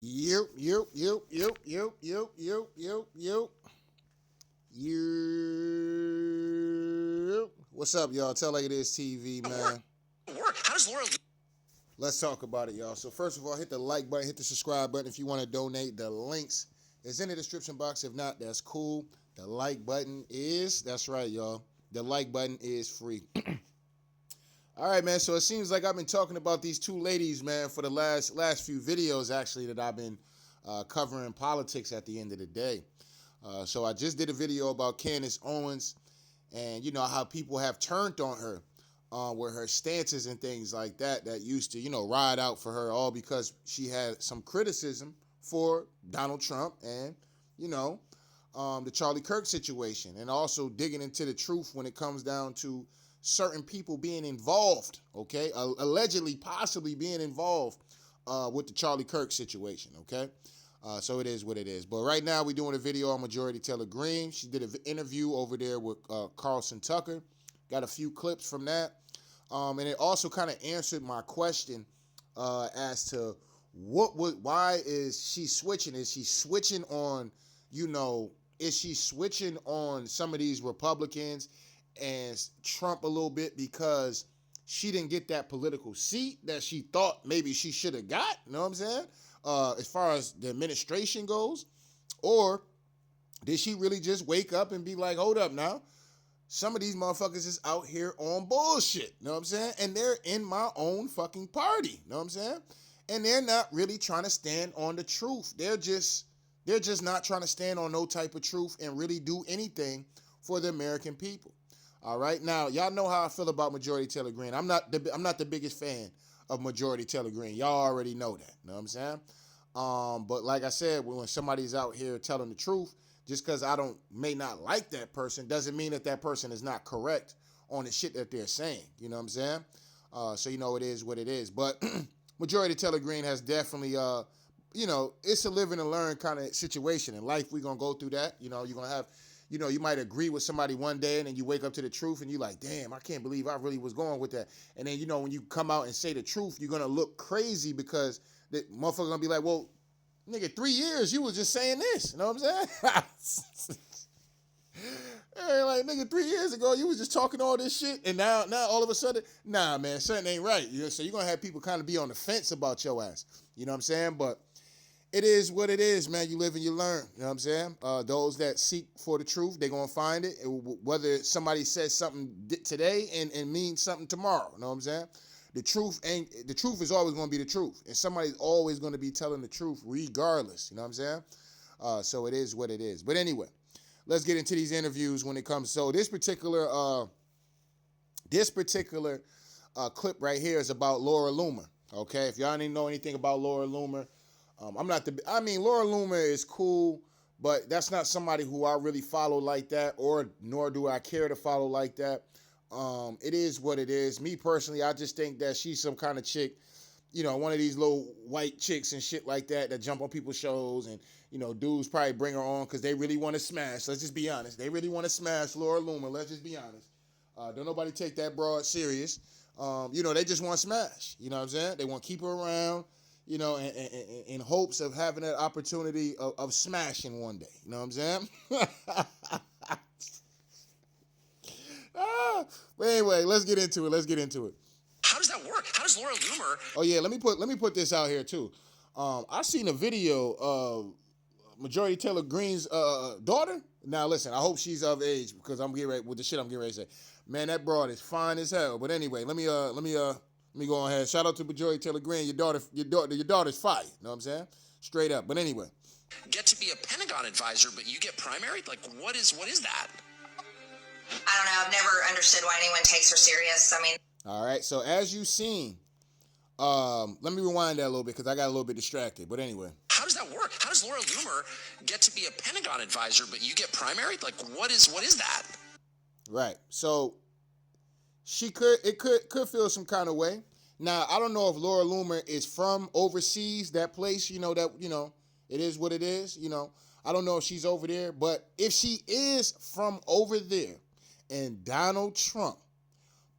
You. You. What's up, y'all? Tell like it is TV, man. How does Laura? Let's talk about it, y'all. So first of all, hit the like button, hit the subscribe button if you want to donate. The links is in the description box. If not, that's cool. The like button is, that's right, y'all. The like button is free. All right, man. So it seems like I've been talking about these two ladies, man, for the last few videos, actually, that I've been covering politics at the end of the day. So I just did a video about Candace Owens and, you know, how people have turned on her with her stances and things like that that used to, you know, ride out for her, all because she had some criticism for Donald Trump and, you know, the Charlie Kirk situation, and also digging into the truth when it comes down to certain people being involved, okay, allegedly, possibly being involved with the Charlie Kirk situation, okay. So it is what it is. But right now we're doing a video on Marjorie Taylor Greene. She did an interview over there with Carlson Tucker. Got a few clips from that. And it also kind of answered my question as to why is she switching? Is she switching on, you know, is she switching on some of these Republicans and Trump a little bit because she didn't get that political seat that she thought maybe she should have got? You know what I'm saying? As far as the administration goes, or did she really just wake up and be like, hold up now, some of these motherfuckers is out here on bullshit, you know what I'm saying? And they're in my own fucking party, you know what I'm saying? And they're not really trying to stand on the truth. They're just not trying to stand on no type of truth and really do anything for the American people. All right, now y'all know how I feel about Marjorie Taylor Greene. I'm not the biggest fan of Marjorie Taylor Greene. Y'all already know that. You know what I'm saying? But like I said, when somebody's out here telling the truth, just because I may not like that person doesn't mean that that person is not correct on the shit that they're saying. You know what I'm saying? So you know it is what it is. But Marjorie Taylor Greene has definitely, you know, it's a live and learn kind of situation in life. We're gonna go through that. You know, you're gonna have, you know, you might agree with somebody one day and then you wake up to the truth and you're like, damn, I can't believe I really was going with that. And then, you know, when you come out and say the truth, you're gonna look crazy because the motherfucker gonna be like, well, nigga, 3 years you was just saying this. You know what I'm saying? Hey, like, nigga, 3 years ago you was just talking all this shit, and now all of a sudden, nah, man, something ain't right. You know, so you're gonna have people kind of be on the fence about your ass. You know what I'm saying? But it is what it is, man. You live and you learn. You know what I'm saying? Those that seek for the truth, they're gonna find it. Whether somebody says something today and means something tomorrow. You know what I'm saying? The truth is always gonna be the truth, and somebody's always gonna be telling the truth regardless. You know what I'm saying? So it is what it is. But anyway, let's get into these interviews when it comes. So this particular clip right here is about Laura Loomer. Okay, if y'all didn't know anything about Laura Loomer, Laura Loomer is cool, but that's not somebody who I really follow like that, or nor do I care to follow like that. It is what it is. Me personally, I just think that she's some kind of chick, you know, one of these little white chicks and shit like that jump on people's shows, and, you know, dudes probably bring her on because they really want to smash. Let's just be honest. They really want to smash Laura Loomer. Let's just be honest. Don't nobody take that broad serious. You know, they just want to smash. You know what I'm saying? They want to keep her around, you know, in hopes of having that opportunity of smashing one day. You know what I'm saying? But anyway, let's get into it. How does that work? How does Laura Loomer? Oh yeah, let me put this out here too. I seen a video of Marjorie Taylor Greene's daughter. Now listen, I hope she's of age because I'm getting ready with the shit I'm getting ready to say. Man, that broad is fine as hell. But anyway, let me go ahead. Shout out to Marjorie Taylor Greene. Your daughter's fire. You know what I'm saying? Straight up. But anyway. Get to be a Pentagon advisor, but you get primaried? Like, what is that? I don't know. I've never understood why anyone takes her serious. I mean, all right. So as you seen, let me rewind that a little bit because I got a little bit distracted. But anyway. How does that work? How does Laura Loomer get to be a Pentagon advisor, but you get primaried? Like, what is that? Right. So it could feel some kind of way. Now, I don't know if Laura Loomer is from overseas, that place, you know, it is what it is, you know. I don't know if she's over there, but if she is from over there and Donald Trump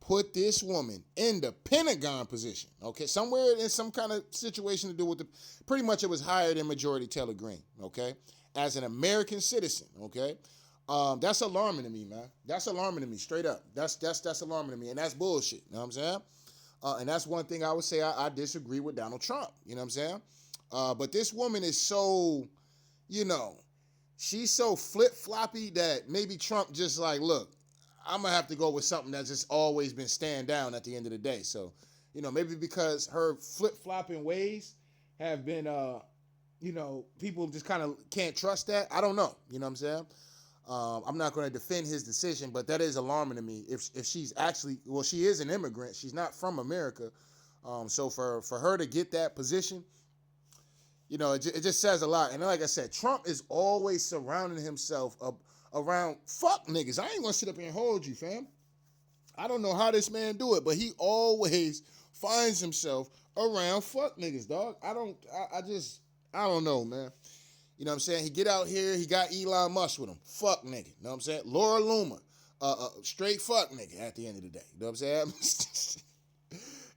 put this woman in the Pentagon position, okay? Somewhere in some kind of situation to do with pretty much it was higher than Marjorie Taylor Greene, okay? As an American citizen, okay? That's alarming to me, man. That's alarming to me, straight up. That's alarming to me, and that's bullshit, you know what I'm saying? And that's one thing I would say I disagree with Donald Trump, you know what I'm saying? But this woman is so, she's so flip-floppy that maybe Trump just like, look, I'm going to have to go with something that's just always been stand down at the end of the day. So, maybe because her flip-flopping ways have been, people just kind of can't trust that. I don't know. You know what I'm saying? I'm not going to defend his decision, but that is alarming to me. If she's actually, well, she is an immigrant. She's not from America. So for her to get that position, it just says a lot. And like I said, Trump is always surrounding himself around fuck niggas. I ain't gonna sit up here and hold you, fam. I don't know how this man do it, but he always finds himself around fuck niggas, dog. I don't know, man. You know what I'm saying? He get out here, he got Elon Musk with him. Fuck nigga. You know what I'm saying? Laura Loomer. Straight fuck nigga at the end of the day. You know what I'm saying?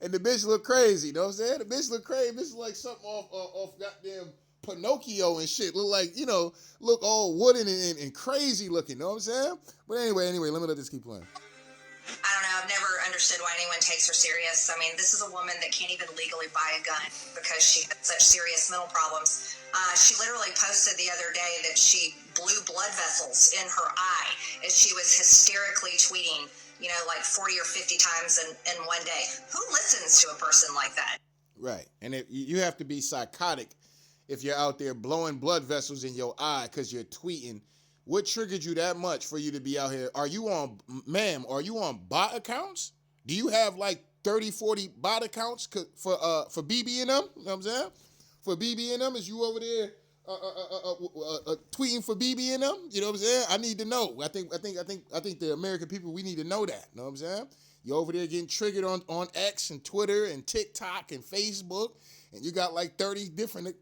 And the bitch look crazy, you know what I'm saying? The bitch look crazy. Bitch look like something off goddamn Pinocchio and shit. Look like, look all wooden and crazy looking, you know what I'm saying? But anyway, let me let this keep playing. I don't know. I've never understood why anyone takes her serious. I mean, this is a woman that can't even legally buy a gun because she has such serious mental problems. She literally posted the other day that she blew blood vessels in her eye as she was hysterically tweeting, like 40 or 50 times in one day. Who listens to a person like that? Right. And you have to be psychotic if you're out there blowing blood vessels in your eye because you're tweeting. What triggered you that much for you to be out here? Are you on bot accounts? Do you have like 30, 40 bot accounts for BB and them? You know what I'm saying? For BB and them, is you over there tweeting for BB and them? You know what I'm saying? I need to know. I think the American people, we need to know that. You know what I'm saying? You over there getting triggered on X and Twitter and TikTok and Facebook, and you got like 30 different.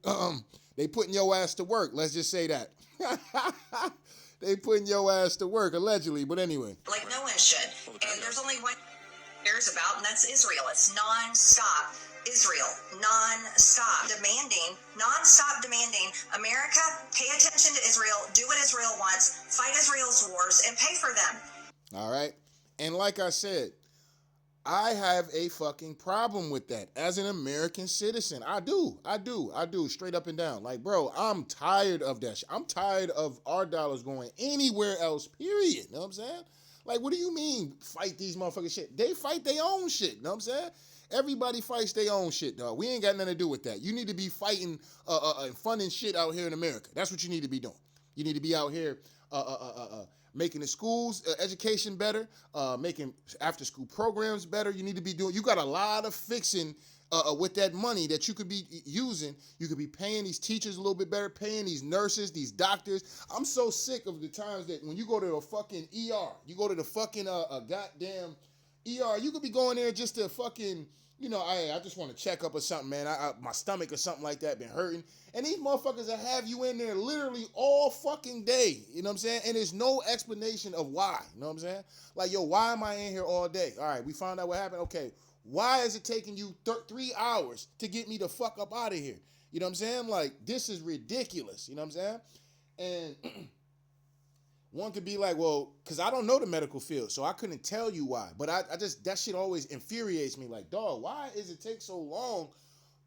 They putting your ass to work. Let's just say that. They putting your ass to work, allegedly, but anyway. Like no one should. And there's only one cares about, and that's Israel. It's non-stop Israel. Non-stop demanding America pay attention to Israel, do what Israel wants, fight Israel's wars, and pay for them. All right. And like I said, I have a fucking problem with that as an American citizen. I do, straight up and down. Like, bro, I'm tired of that shit. I'm tired of our dollars going anywhere else, period. You know what I'm saying? Like, what do you mean fight these motherfucking shit? They fight their own shit, you know what I'm saying? Everybody fights their own shit, dog. We ain't got nothing to do with that. You need to be fighting and funding shit out here in America. That's what you need to be doing. You need to be out here making the schools education better, making after school programs better. You need to be doing, you got a lot of fixing with that money that you could be using. You could be paying these teachers a little bit better, paying these nurses, these doctors. I'm so sick of the times that when you go to a fucking ER, you go to the fucking goddamn ER, you could be going there just to fucking, I just want to check up or something, man. My stomach or something like that been hurting. And these motherfuckers that have you in there literally all fucking day. You know what I'm saying? And there's no explanation of why. You know what I'm saying? Like, yo, why am I in here all day? All right, we found out what happened. Okay, why is it taking you 3 hours to get me the fuck up out of here? You know what I'm saying? Like, this is ridiculous. You know what I'm saying? And one could be like, well, because I don't know the medical field, so I couldn't tell you why. But I just, that shit always infuriates me. Like, dog, why does it take so long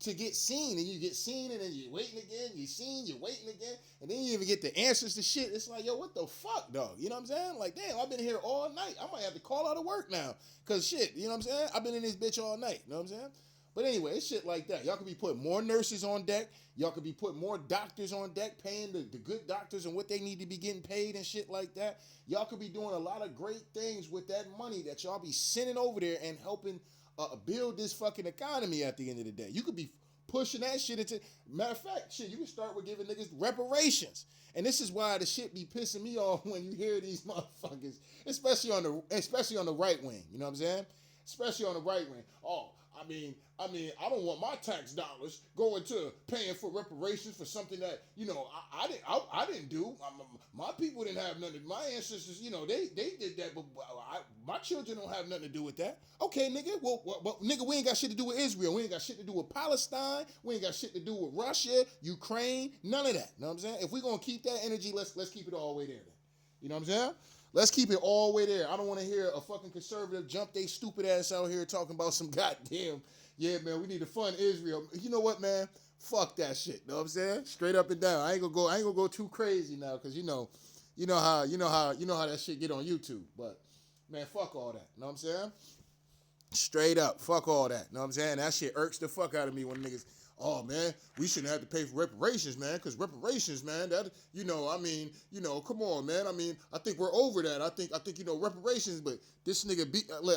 to get seen? And you get seen, and then you're waiting again, you're seen, you're waiting again, and then you even get the answers to shit. It's like, yo, what the fuck, dog? You know what I'm saying? Like, damn, I've been here all night. I might have to call out of work now. Because shit, you know what I'm saying? I've been in this bitch all night. You know what I'm saying? But anyway, it's shit like that. Y'all could be putting more nurses on deck. Y'all could be putting more doctors on deck, paying the good doctors and what they need to be getting paid and shit like that. Y'all could be doing a lot of great things with that money that y'all be sending over there and helping build this fucking economy at the end of the day. You could be pushing that shit into, matter of fact, shit, you can start with giving niggas reparations. And this is why the shit be pissing me off when you hear these motherfuckers, especially on the right wing, you know what I'm saying? especially on the right wing. Oh, I don't want my tax dollars going to paying for reparations for something that I didn't do. My people didn't have nothing. My ancestors, they did that, but my children don't have nothing to do with that. Okay, nigga. Well, nigga, we ain't got shit to do with Israel. We ain't got shit to do with Palestine. We ain't got shit to do with Russia, Ukraine, none of that. You know what I'm saying? If we're gonna keep that energy, let's keep it all the way there. Then. You know what I'm saying? Let's keep it all the way there. I don't want to hear a fucking conservative jump they stupid ass out here talking about some goddamn, yeah, man, we need to fund Israel. You know what, man? Fuck that shit. You know what I'm saying? Straight up and down. I ain't gonna go too crazy now, because you know how that shit get on YouTube. But man, fuck all that. You know what I'm saying? Straight up, fuck all that. You know what I'm saying? That shit irks the fuck out of me when niggas, oh man, we shouldn't have to pay for reparations, man, because reparations, man, that, come on, man. I think we're over that. I think, reparations, but this nigga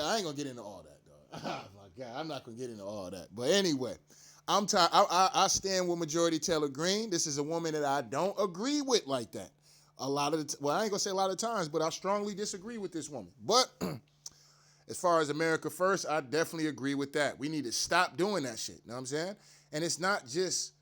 I ain't gonna get into all that, dog. Oh my God, I'm not gonna get into all that. But anyway, I'm tired. I stand with Marjorie Taylor Greene. This is a woman that I don't agree with like that. A lot of I ain't gonna say a lot of times, but I strongly disagree with this woman. But as far as America first, I definitely agree with that. We need to stop doing that shit. You know what I'm saying? And it's not just,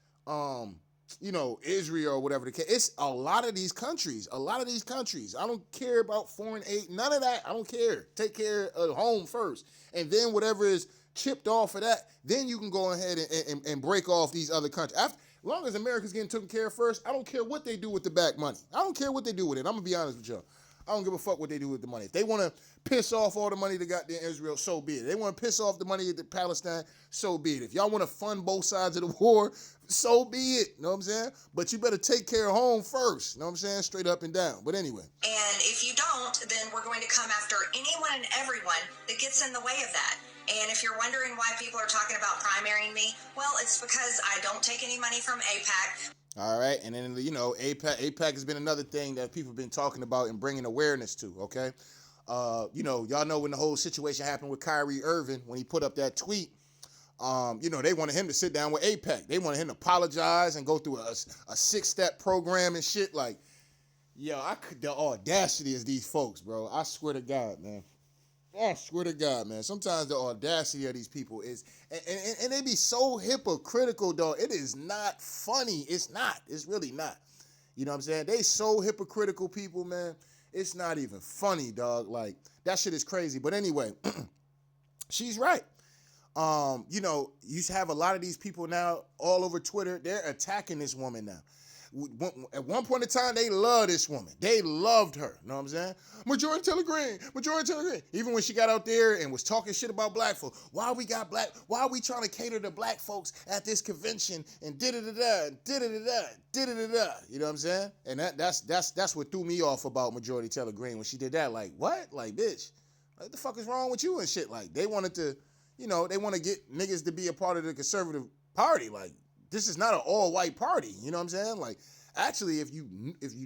Israel or whatever the case. It's a lot of these countries. I don't care about foreign aid. None of that. I don't care. Take care of home first. And then whatever is chipped off of that, then you can go ahead and break off these other countries. As long as America's getting taken care of first, I don't care what they do with the back money. I don't care what they do with it. I'm going to be honest with y'all. I don't give a fuck what they do with the money. If they want to piss off all the money they got in Israel, so be it. They want to piss off the money to Palestine, so be it. If y'all want to fund both sides of the war, so be it. You know what I'm saying? But you better take care of home first. You know what I'm saying? Straight up and down. But anyway. And if you don't, then we're going to come after anyone and everyone that gets in the way of that. And if you're wondering why people are talking about primarying me, well, it's because I don't take any money from AIPAC. All right, and then, AIPAC has been another thing that people have been talking about and bringing awareness to, okay? Y'all know when the whole situation happened with Kyrie Irving, when he put up that tweet, they wanted him to sit down with AIPAC. They wanted him to apologize and go through a 6-step program and shit. Like, the audacity of these folks, bro. I swear to God, man. Sometimes the audacity of these people is, and they be so hypocritical, dog. It is not funny. It's not. It's really not. You know what I'm saying? They so hypocritical people, man. It's not even funny, dog. Like, that shit is crazy. But anyway, she's right. You have a lot of these people now all over Twitter. They're attacking this woman now. At one point in time, they loved this woman. They loved her. You know what I'm saying? Marjorie Taylor Greene. Even when she got out there and was talking shit about black folks. Why are we trying to cater to black folks at this convention and da-da-da-da, da-da-da-da. You know what I'm saying? And that's what threw me off about Marjorie Taylor Greene when she did that. Like, what? Like, bitch, what the fuck is wrong with you and shit? Like, they wanted to, they want to get niggas to be a part of the conservative party. Like, this is not an all-white party, you know what I'm saying? Like, actually, if you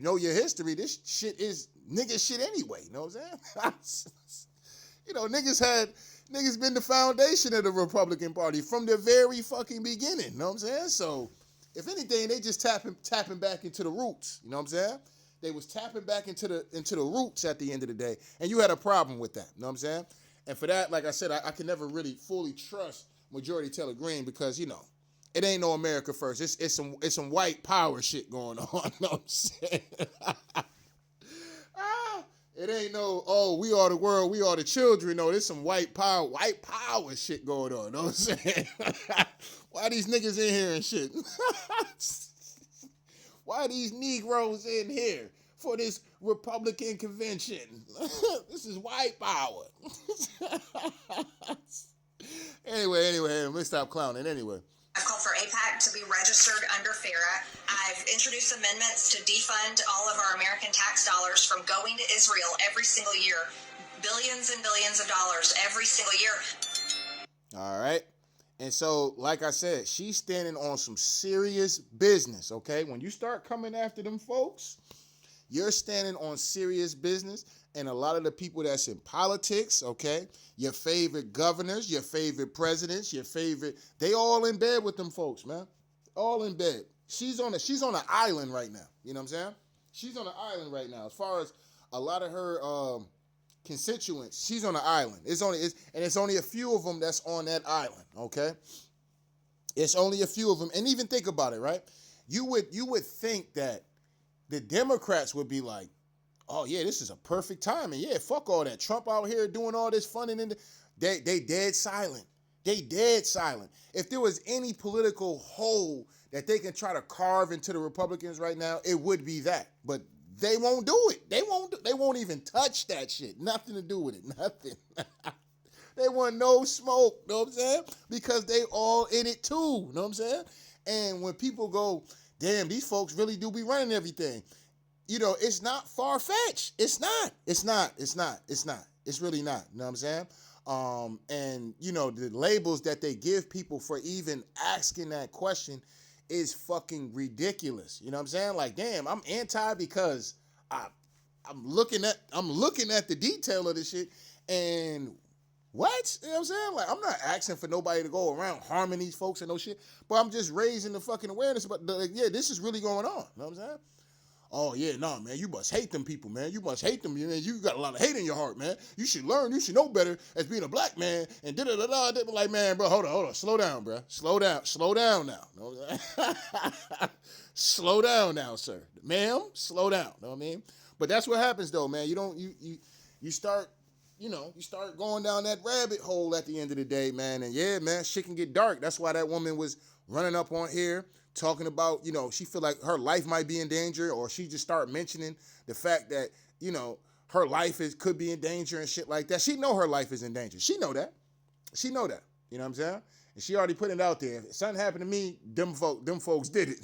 know your history, this shit is nigga shit anyway, you know what I'm saying? Niggas been the foundation of the Republican Party from the very fucking beginning, you know what I'm saying? So, if anything, they just tapping back into the roots, you know what I'm saying? They was tapping back into the roots at the end of the day, and you had a problem with that, you know what I'm saying? And for that, like I said, I can never really fully trust Marjorie Taylor Greene because, it ain't no America first. It's some white power shit going on. You know what I'm saying? It ain't no, we are the world, we are the children. No, there's some white power shit going on. You know what I'm saying? Why these niggas in here and shit? Why these Negroes in here for this Republican convention? This is white power. Anyway, let me stop clowning anyway. I've called for AIPAC to be registered under FARA. I've introduced amendments to defund all of our American tax dollars from going to Israel every single year. Billions and billions of dollars every single year. All right. And so, like I said, she's standing on some serious business, okay? When you start coming after them folks, you're standing on serious business. And a lot of the people that's in politics, okay, your favorite governors, your favorite presidents, they all in bed with them folks, man. All in bed. She's on an island right now. You know what I'm saying? She's on an island right now. As far as a lot of her constituents. She's on an island. It's only a few of them that's on that island. Okay, it's only a few of them. And even think about it, right? You would think that the Democrats would be like, oh yeah, this is a perfect time, and yeah, fuck all that. Trump out here doing all this funding, and they dead silent. They dead silent. If there was any political hole that they can try to carve into the Republicans right now, it would be that. But they won't do it. They won't even touch that shit. Nothing to do with it. Nothing. They want no smoke. Know what I'm saying? Because they all in it too. Know what I'm saying? And when people go, damn, these folks really do be running everything. You know, it's not far-fetched. It's not. It's really not. You know what I'm saying? And, you know, the labels that they give people for even asking that question is fucking ridiculous. You know what I'm saying? Like, damn, I'm anti because I'm looking at the detail of this shit, and what? You know what I'm saying? Like, I'm not asking for nobody to go around harming these folks and no shit, but I'm just raising the fucking awareness about, like, yeah, this is really going on. You know what I'm saying? Oh, yeah, nah, man, you must hate them people, man. You must hate them. Man. You got a lot of hate in your heart, man. You should learn. You should know better as being a black man. And da-da-da-da. Like, man, bro, hold on. Slow down, bro. Slow down now. Slow down now, sir. Ma'am, slow down. Know what I mean? But that's what happens, though, man. You start going down that rabbit hole at the end of the day, man. And, yeah, man, shit can get dark. That's why that woman was running up on here, talking about, you know, she feel like her life might be in danger, or she just start mentioning the fact that, you know, her life could be in danger and shit like that. She know her life is in danger. She know that. You know what I'm saying? And she already put it out there. If something happened to me, them folks did it.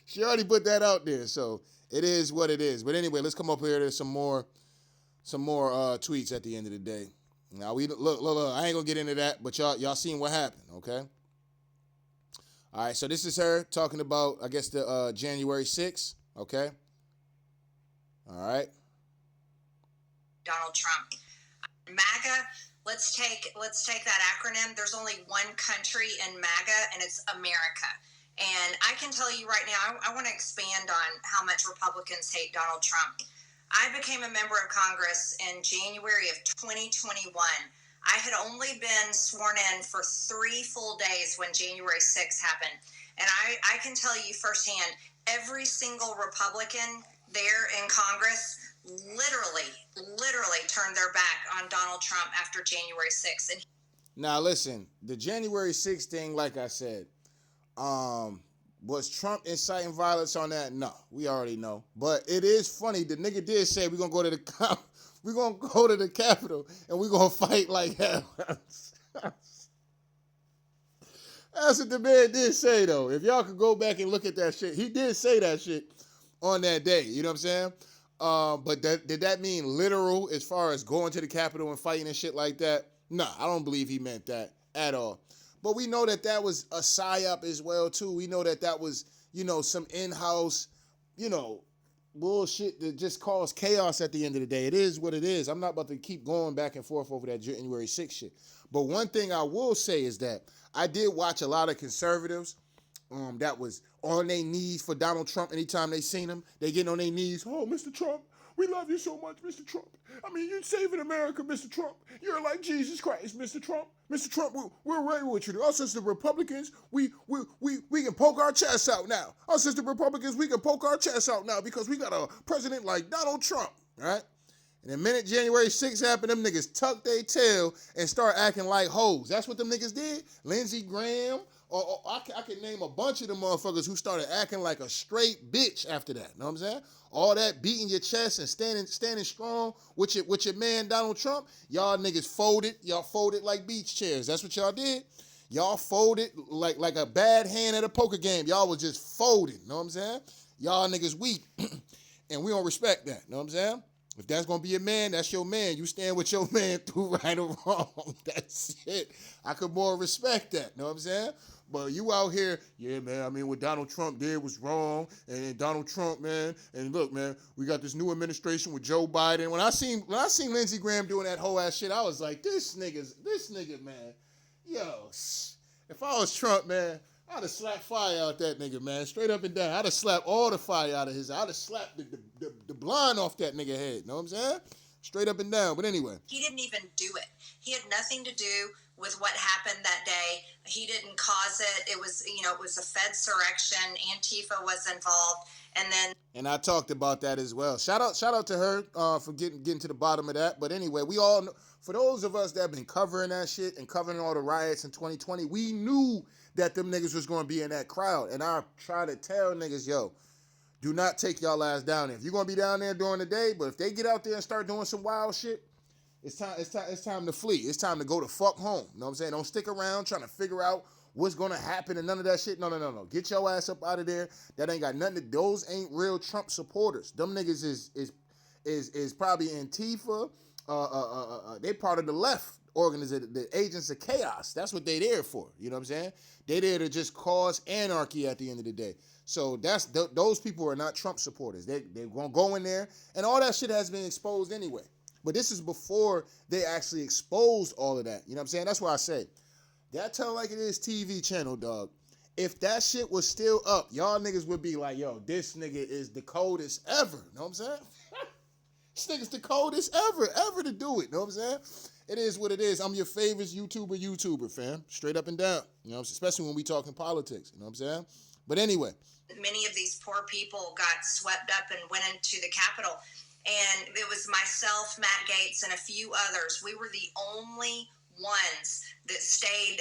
She already put that out there. So it is what it is. But anyway, let's come up here to some more tweets at the end of the day. Now look, I ain't gonna get into that, but y'all seen what happened, okay? All right, so this is her talking about, I guess, the January 6th, okay? All right. Donald Trump. MAGA, let's take that acronym. There's only one country in MAGA, and it's America. And I can tell you right now, I want to expand on how much Republicans hate Donald Trump. I became a member of Congress in January of 2021. I had only been sworn in for 3 full days when January 6th happened. And I can tell you firsthand, every single Republican there in Congress literally turned their back on Donald Trump after January 6th. And now, listen, the January 6th thing, like I said, was Trump inciting violence on that? No, we already know. But it is funny. The nigga did say we're going to go to the Capitol and we're going to fight like hell. That's what the man did say, though. If y'all could go back and look at that shit, he did say that shit on that day. You know what I'm saying? But did that mean literal as far as going to the Capitol and fighting and shit like that? Nah, I don't believe he meant that at all. But we know that was a psyop as well, too. We know that was, you know, some in-house, you know, bullshit that just caused chaos at the end of the day. It is what it is. I'm not about to keep going back and forth over that January 6th shit. But one thing I will say is that I did watch a lot of conservatives that was on their knees for Donald Trump anytime they seen him. They getting on their knees. Oh, Mr. Trump, we love you so much, Mr. Trump. I mean, you're saving America, Mr. Trump. You're like Jesus Christ, Mr. Trump. Mr. Trump, we're right with you. Us as the Republicans, we can poke our chests out now. Us as the Republicans, we can poke our chests out now because we got a president like Donald Trump, right? And the minute January 6th happened, them niggas tucked their tail and start acting like hoes. That's what them niggas did. Lindsey Graham, or I can name a bunch of them motherfuckers who started acting like a straight bitch after that. Know what I'm saying? All that beating your chest and standing strong with your man Donald Trump, y'all niggas folded. Y'all folded like beach chairs. That's what y'all did. Y'all folded like a bad hand at a poker game. Y'all was just folded. Know what I'm saying? Y'all niggas weak. And we don't respect that. Know what I'm saying? If that's going to be a man, that's your man. You stand with your man through right or wrong. That's it. I could more respect that. Know what I'm saying? But you out here, yeah, man, I mean, what Donald Trump did was wrong. And Donald Trump, man, and look, man, we got this new administration with Joe Biden. When I seen Lindsey Graham doing that whole ass shit, I was like, this nigga, man, yo, if I was Trump, man, I'd have slapped fire out that nigga, man. Straight up and down. I'd have slapped all the fire out of his. I'd have slapped the blind off that nigga head. Know what I'm saying? Straight up and down. But anyway. He didn't even do it. He had nothing to do with what happened that day. He didn't cause it. It was, it was a Fed surrection. Antifa was involved. And I talked about that as well. Shout out to her for getting to the bottom of that. But anyway, we all know, for those of us that have been covering that shit and covering all the riots in 2020, we knew that them niggas was going to be in that crowd. And I try to tell niggas, yo, do not take y'all ass down there. If you're going to be down there during the day, but if they get out there and start doing some wild shit, it's time to flee. It's time to go the fuck home. You know what I'm saying? Don't stick around trying to figure out what's going to happen and none of that shit. No. Get your ass up out of there. That ain't got nothing to, those ain't real Trump supporters. Them niggas is probably Antifa. They part of the left organization, the agents of chaos. That's what they there for. You know what I'm saying? They there to just cause anarchy at the end of the day. So those people are not Trump supporters. They're going to go in there, and all that shit has been exposed anyway. But this is before they actually exposed all of that. You know what I'm saying? That's why I say, that Tell Like It Is TV channel, dog. If that shit was still up, y'all niggas would be like, yo, this nigga is the coldest ever. You know what I'm saying? This nigga's the coldest ever to do it. You know what I'm saying? It is what it is. I'm your favorite YouTuber, fam. Straight up and down. You know, especially when we talking politics. You know what I'm saying? But anyway. Many of these poor people got swept up and went into the Capitol. And it was myself, Matt Gaetz, and a few others. We were the only ones that stayed,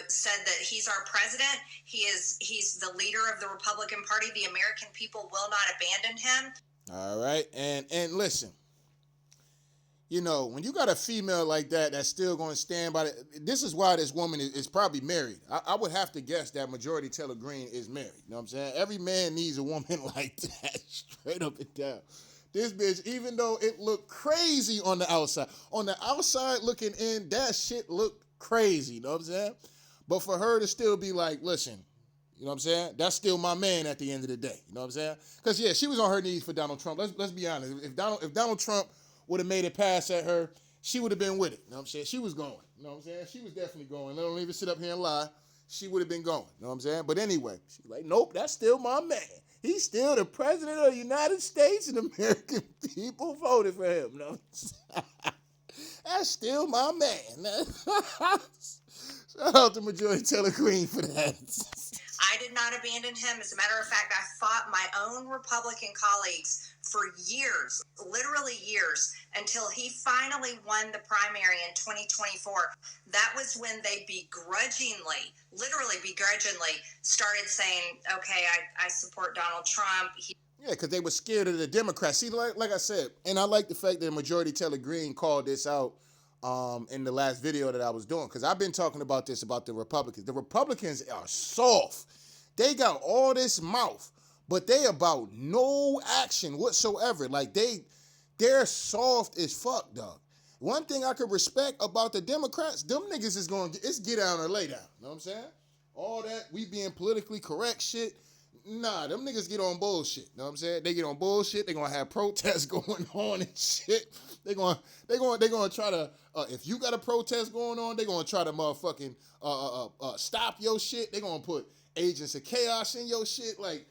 said that he's our president. He's the leader of the Republican Party. The American people will not abandon him. All right. And listen, when you got a female like that that's still going to stand by it, this is why this woman is probably married. I would have to guess that Marjorie Taylor Greene is married. You know what I'm saying? Every man needs a woman like that, straight up and down. This bitch, even though it looked crazy on the outside looking in, that shit looked crazy, you know what I'm saying? But for her to still be like, listen, you know what I'm saying? That's still my man at the end of the day, you know what I'm saying? Because, yeah, she was on her knees for Donald Trump. Let's be honest. If Donald Trump would have made it pass at her, she would have been with it, you know what I'm saying? She was going, you know what I'm saying? She was definitely going. Let don't even sit up here and lie. She would have been going, you know what I'm saying? But anyway, she's like, nope, that's still my man. He's still the president of the United States, and American people voted for him. No, that's still my man. Shout out to Marjorie Taylor Greene for that. I did not abandon him. As a matter of fact, I fought my own Republican colleagues for years, literally years, until he finally won the primary in 2024. That was when they literally begrudgingly started saying, okay, I support Donald Trump. Yeah, because they were scared of the Democrats. See, like I said, and I like the fact that Marjorie Taylor Greene called this out in the last video that I was doing, because I've been talking about this, about the Republicans. The Republicans are soft. They got all this mouth, but they about no action whatsoever. Like, they're soft as fuck, dog. One thing I could respect about the Democrats, them niggas it's get down or lay down. You know what I'm saying? All that, we being politically correct shit, nah, them niggas get on bullshit. You know what I'm saying? They get on bullshit. They're going to have protests going on and shit. They're going to try to, if you got a protest going on, they're going to try to motherfucking stop your shit. They're going to put agents of chaos in your shit. Like,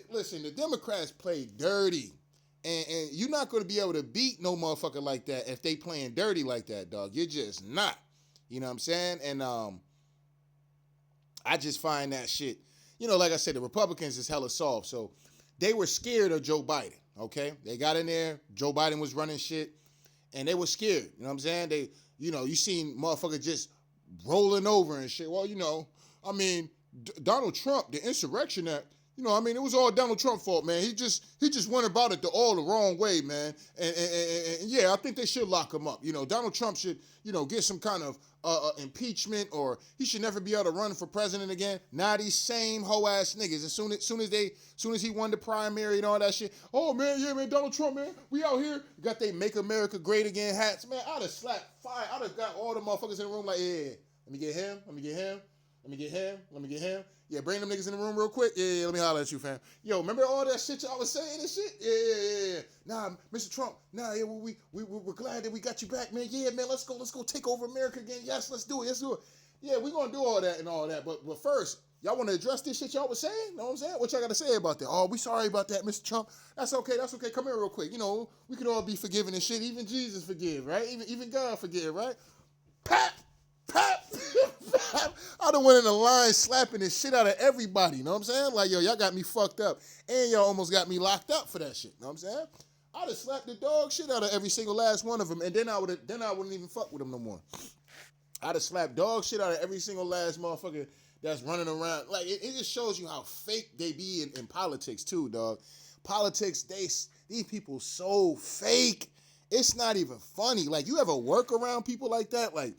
listen, the Democrats play dirty. And you're not going to be able to beat no motherfucker like that if they playing dirty like that, dog. You're just not. You know what I'm saying? And I just find that shit, like I said, the Republicans is hella soft. So they were scared of Joe Biden, okay? They got in there. Joe Biden was running shit, and they were scared. You know what I'm saying? You seen motherfuckers just rolling over and shit. Well, Donald Trump, the Insurrection Act, it was all Donald Trump's fault, man. He just went about it all the wrong way, man. And yeah, I think they should lock him up. Donald Trump should, get some kind of impeachment, or he should never be able to run for president again. Now these same hoe ass niggas, as soon as he won the primary and all that shit, oh man, yeah man, Donald Trump, man, we out here, got they Make America Great Again hats, man. I'd have slapped fire. I'd have got all the motherfuckers in the room like, yeah, let me get him, let me get him, let me get him, let me get him. Yeah, bring them niggas in the room real quick. Yeah, let me holler at you, fam. Yo, remember all that shit y'all was saying and shit? Yeah. Nah, Mr. Trump. Nah, yeah, we're glad that we got you back, man. Yeah, man, let's go take over America again. Yes, let's do it. Yeah, we're gonna do all that and all that. But first, Y'all want to address this shit y'all was saying? You know what I'm saying? What y'all got to say about that? Oh, we sorry about that, Mr. Trump. That's okay. That's okay. Come here real quick. You know, we can all be forgiving and shit. Even Jesus forgive, right? Even God forgive, right? Pap, pap, pap. I done went in the line slapping the shit out of everybody. You know what I'm saying? Like, yo, y'all got me fucked up. And y'all almost got me locked up for that shit. You know what I'm saying? I'd have slapped the dog shit out of every single last one of them. And then I wouldn't even fuck with them no more. I'd have slapped dog shit out of every single last motherfucker that's running around. Like, it just shows you how fake they be in politics, too, dog. Politics, these people so fake. It's not even funny. Like, you ever work around people like that? Like,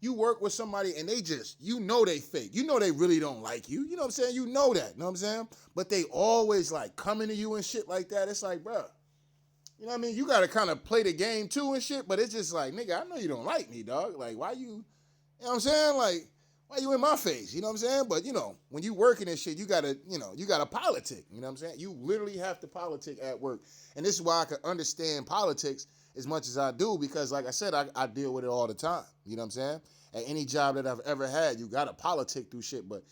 you work with somebody and they just, you know they fake. You know they really don't like you. You know what I'm saying? You know that. You know what I'm saying? But they always, like, coming to you and shit like that. It's like, bro, you know what I mean? You got to kind of play the game, too, and shit. But it's just like, nigga, I know you don't like me, dog. Like, why you... You know what I'm saying? Like, why you in my face? You know what I'm saying? But, you know, when you working and shit, you gotta politic. You know what I'm saying? You literally have to politic at work. And this is why I can understand politics as much as I do, because, like I said, I deal with it all the time. You know what I'm saying? At any job that I've ever had, you gotta politic through shit. But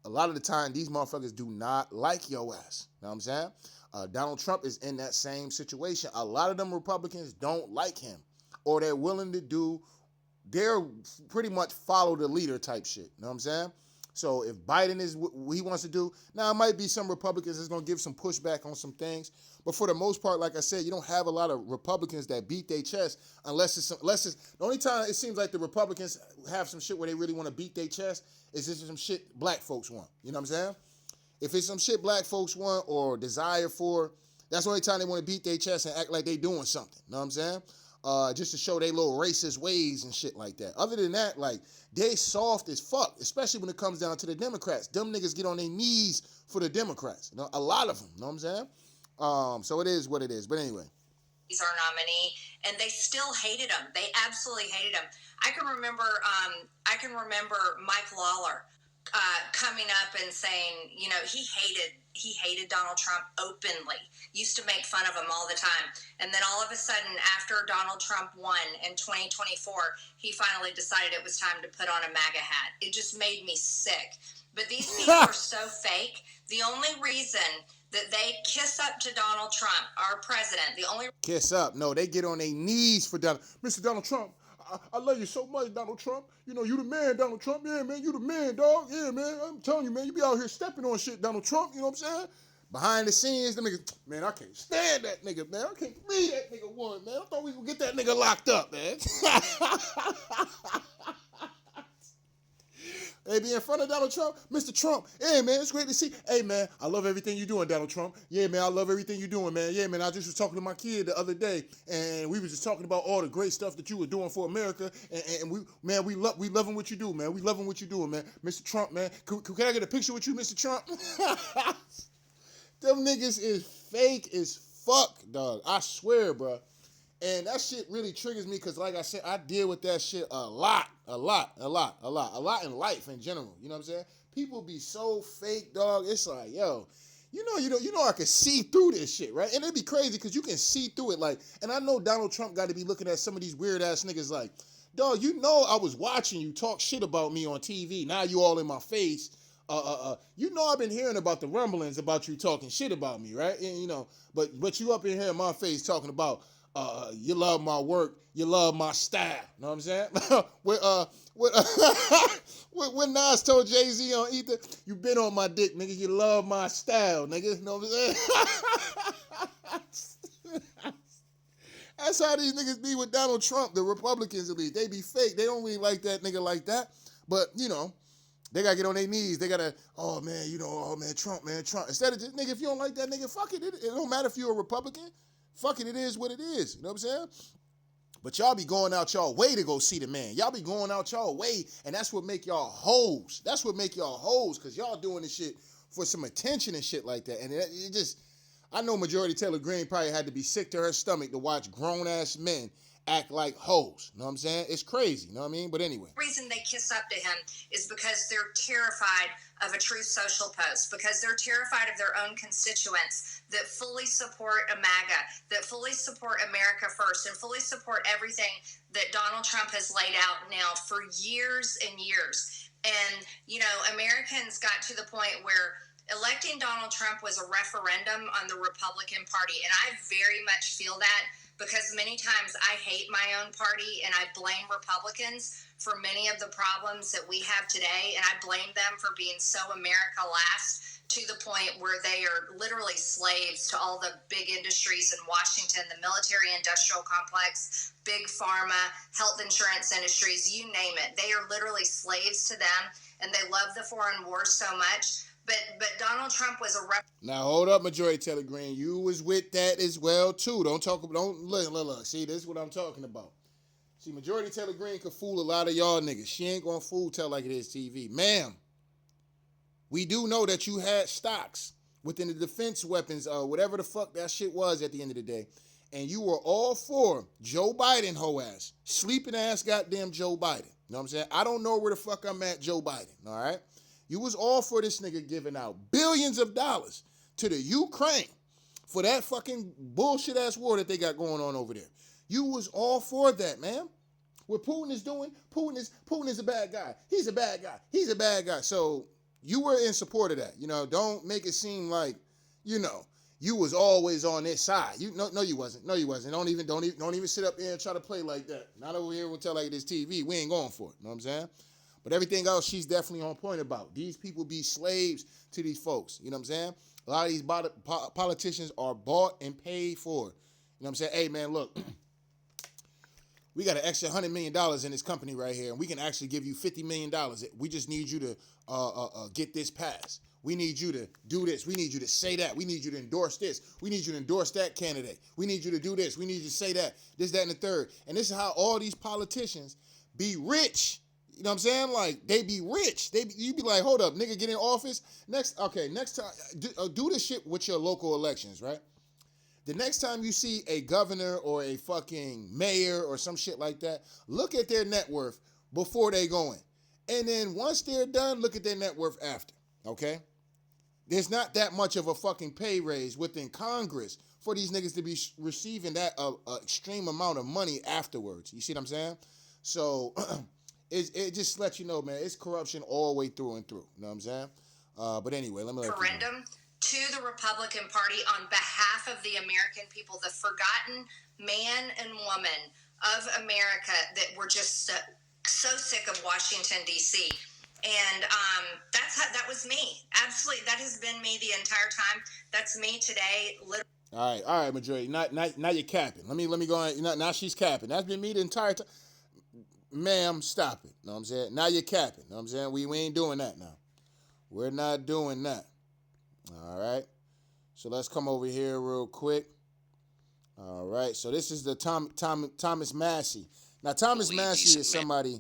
a lot of the time, these motherfuckers do not like your ass. You know what I'm saying? Donald Trump is in that same situation. A lot of them Republicans don't like him, or they're willing to they're pretty much follow the leader type shit. You know what I'm saying? So if Biden is what he wants to do, now it might be some Republicans that's going to give some pushback on some things. But for the most part, like I said, you don't have a lot of Republicans that beat their chest unless it's the only time it seems like the Republicans have some shit where they really want to beat their chest is if some shit black folks want. You know what I'm saying? If it's some shit black folks want or desire for, that's the only time they want to beat their chest and act like they doing something. You know what I'm saying? Just to show they little racist ways and shit like that. Other than that, like, they soft as fuck, especially when it comes down to the Democrats. Them niggas get on their knees for the Democrats. You know, a lot of them, you know what I'm saying? So it is what it is. But anyway. He's our nominee, and they still hated him. They absolutely hated him. I can remember Mike Lawler coming up and saying, you know, he hated Donald Trump openly, used to make fun of him all the time. And then all of a sudden, after Donald Trump won in 2024, he finally decided it was time to put on a MAGA hat. It just made me sick. But these people are so fake. The only reason that they kiss up to Donald Trump, our president, the only... Kiss up. No, they get on their knees for Mr. Donald Trump. I love you so much, Donald Trump. You know, you the man, Donald Trump. Yeah, man, you the man, dog. Yeah, man, I'm telling you, man, you be out here stepping on shit, Donald Trump. You know what I'm saying? Behind the scenes, them niggas, man, I can't stand that nigga, man. I can't believe that nigga won, man. I thought we would get that nigga locked up, man. They be in front of Donald Trump. Mr. Trump, hey, man, it's great to see. Hey, man, I love everything you're doing, Donald Trump. Yeah, man, I love everything you're doing, man. Yeah, man, I just was talking to my kid the other day, and we was just talking about all the great stuff that you were doing for America, and we loving what you do, man. We loving what you're doing, man. Mr. Trump, man, can I get a picture with you, Mr. Trump? Them niggas is fake as fuck, dog. I swear, bro. And that shit really triggers me because, like I said, I deal with that shit a lot in life in general. You know what I'm saying? People be so fake, dog. It's like, yo, you know, I can see through this shit, right? And it'd be crazy because you can see through it. Like, and I know Donald Trump got to be looking at some of these weird ass niggas like, dog, you know, I was watching you talk shit about me on TV. Now you all in my face. You know, I've been hearing about the rumblings about you talking shit about me, right? And, you know, but you up in here in my face talking about, you love my work, you love my style. You know what I'm saying? When Nas told Jay-Z on Ether, you been on my dick, nigga, you love my style, nigga. You know what I'm saying? That's how these niggas be with Donald Trump, the Republicans at least. They be fake. They don't really like that nigga like that. But, you know, they got to get on their knees. They got to, oh, man, you know, oh, man, Trump, man, Trump. Instead of just, nigga, if you don't like that nigga, fuck it. It don't matter if you're a Republican. Fuck it, it is what it is. You know what I'm saying? But y'all be going out y'all way to go see the man. Y'all be going out y'all way, and that's what make y'all hoes. That's what make y'all hoes, because y'all doing this shit for some attention and shit like that. And it just, I know Marjorie Taylor Greene probably had to be sick to her stomach to watch grown-ass men act like hoes. You know what I'm saying? It's crazy. You know what I mean? But anyway. The reason they kiss up to him is because they're terrified of a Truth Social post, because they're terrified of their own constituents that fully support a MAGA, that fully support America first, and fully support everything that Donald Trump has laid out now for years and years. And, Americans got to the point where electing Donald Trump was a referendum on the Republican Party. And I very much feel that because many times I hate my own party and I blame Republicans for many of the problems that we have today. And I blame them for being so America last, to the point where they are literally slaves to all the big industries in Washington, the military industrial complex, big pharma, health insurance industries, you name it. They are literally slaves to them, and they love the foreign wars so much. But Donald Trump was a Now hold up, Marjorie Taylor Greene. You was with that as well too. Don't look. See, this is what I'm talking about. See, Marjorie Taylor Greene could fool a lot of y'all niggas. She ain't gonna fool tell like it is TV. Ma'am, we do know that you had stocks within the defense weapons, whatever the fuck that shit was at the end of the day. And you were all for Joe Biden, hoe ass. Sleeping ass goddamn Joe Biden. You know what I'm saying? I don't know where the fuck I'm at, Joe Biden. All right? You was all for this nigga giving out billions of dollars to the Ukraine for that fucking bullshit ass war that they got going on over there. You was all for that, man. What Putin is doing, Putin is a bad guy. He's a bad guy. He's a bad guy. So you were in support of that. Don't make it seem like, you was always on their side. No, you wasn't. No, you wasn't. Don't even sit up there and try to play like that. Not over here and tell like this TV. We ain't going for it. Know what I'm saying? But everything else, she's definitely on point about. These people be slaves to these folks. You know what I'm saying? A lot of these politicians are bought and paid for. You know what I'm saying? Hey, man, look. We got an extra $100 million in this company right here, and we can actually give you $50 million. We just need you to get this passed. We need you to do this. We need you to say that. We need you to endorse this. We need you to endorse that candidate. We need you to do this. We need you to say that. This, that, and the third. And this is how all these politicians be rich. You know what I'm saying? Like, they be rich. You be like, hold up, nigga, get in office. Next time, do this shit with your local elections, right? The next time you see a governor or a fucking mayor or some shit like that, look at their net worth before they go in. And then once they're done, look at their net worth after, okay? There's not that much of a fucking pay raise within Congress for these niggas to be receiving that extreme amount of money afterwards. You see what I'm saying? So it just lets you know, man, it's corruption all the way through and through. You know what I'm saying? But anyway, let me let you know. Referendum to the Republican Party on behalf of the American people, the forgotten man and woman of America that were just so sick of Washington, D.C. And that was me. Absolutely. That has been me the entire time. That's me today. All right, Marjorie. Now you're capping. Let me go on. Now she's capping. That's been me the entire time. Ma'am, stop it. Know what I'm saying? Now you're capping. Know what I'm saying? We ain't doing that now. We're not doing that. All right. So let's come over here real quick. All right. So this is the Thomas Massey. Now Thomas Massey is somebody.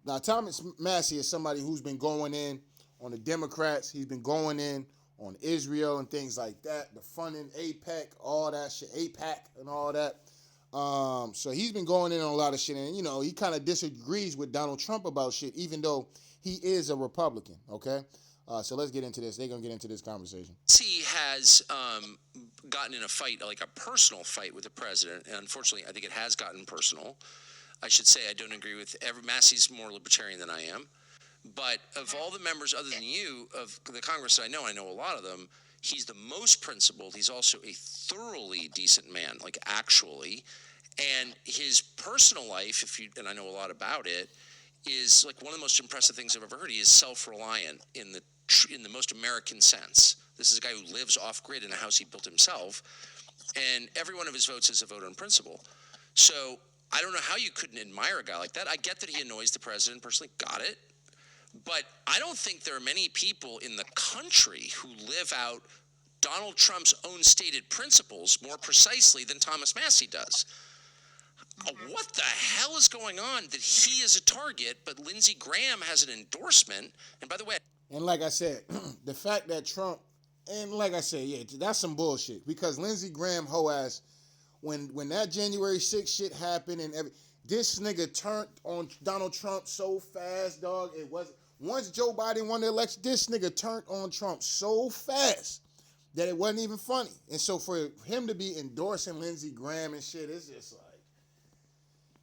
Now Thomas Massey is somebody who's been going in on the Democrats. He's been going in on Israel and things like that. The funding, APEC, all that shit, APAC and all that. So he's been going in on a lot of shit, and he kind of disagrees with Donald Trump about shit, even though he is a Republican. Okay. So let's get into this. They're going to get into this conversation. He has gotten in a fight, like a personal fight with the president. And unfortunately, I think it has gotten personal. I should say I don't agree with Massey's more libertarian than I am. But of all the members other than you of the Congress I know a lot of them, he's the most principled. He's also a thoroughly decent man, like actually. And his personal life, and I know a lot about it, is like one of the most impressive things I've ever heard. He is self-reliant in the most American sense. This is a guy who lives off-grid in a house he built himself, and every one of his votes is a vote on principle. So I don't know how you couldn't admire a guy like that. I get that he annoys the president personally, got it. But I don't think there are many people in the country who live out Donald Trump's own stated principles more precisely than Thomas Massey does. What the hell is going on that he is a target, but Lindsey Graham has an endorsement? And by the way... And like I said, the fact that Trump... And like I said, yeah, that's some bullshit. Because Lindsey Graham, hoe ass, when that January 6th shit happened and this nigga turned on Donald Trump so fast, dog. It wasn't... Once Joe Biden won the election, this nigga turned on Trump so fast that it wasn't even funny. And so for him to be endorsing Lindsey Graham and shit, it's just like...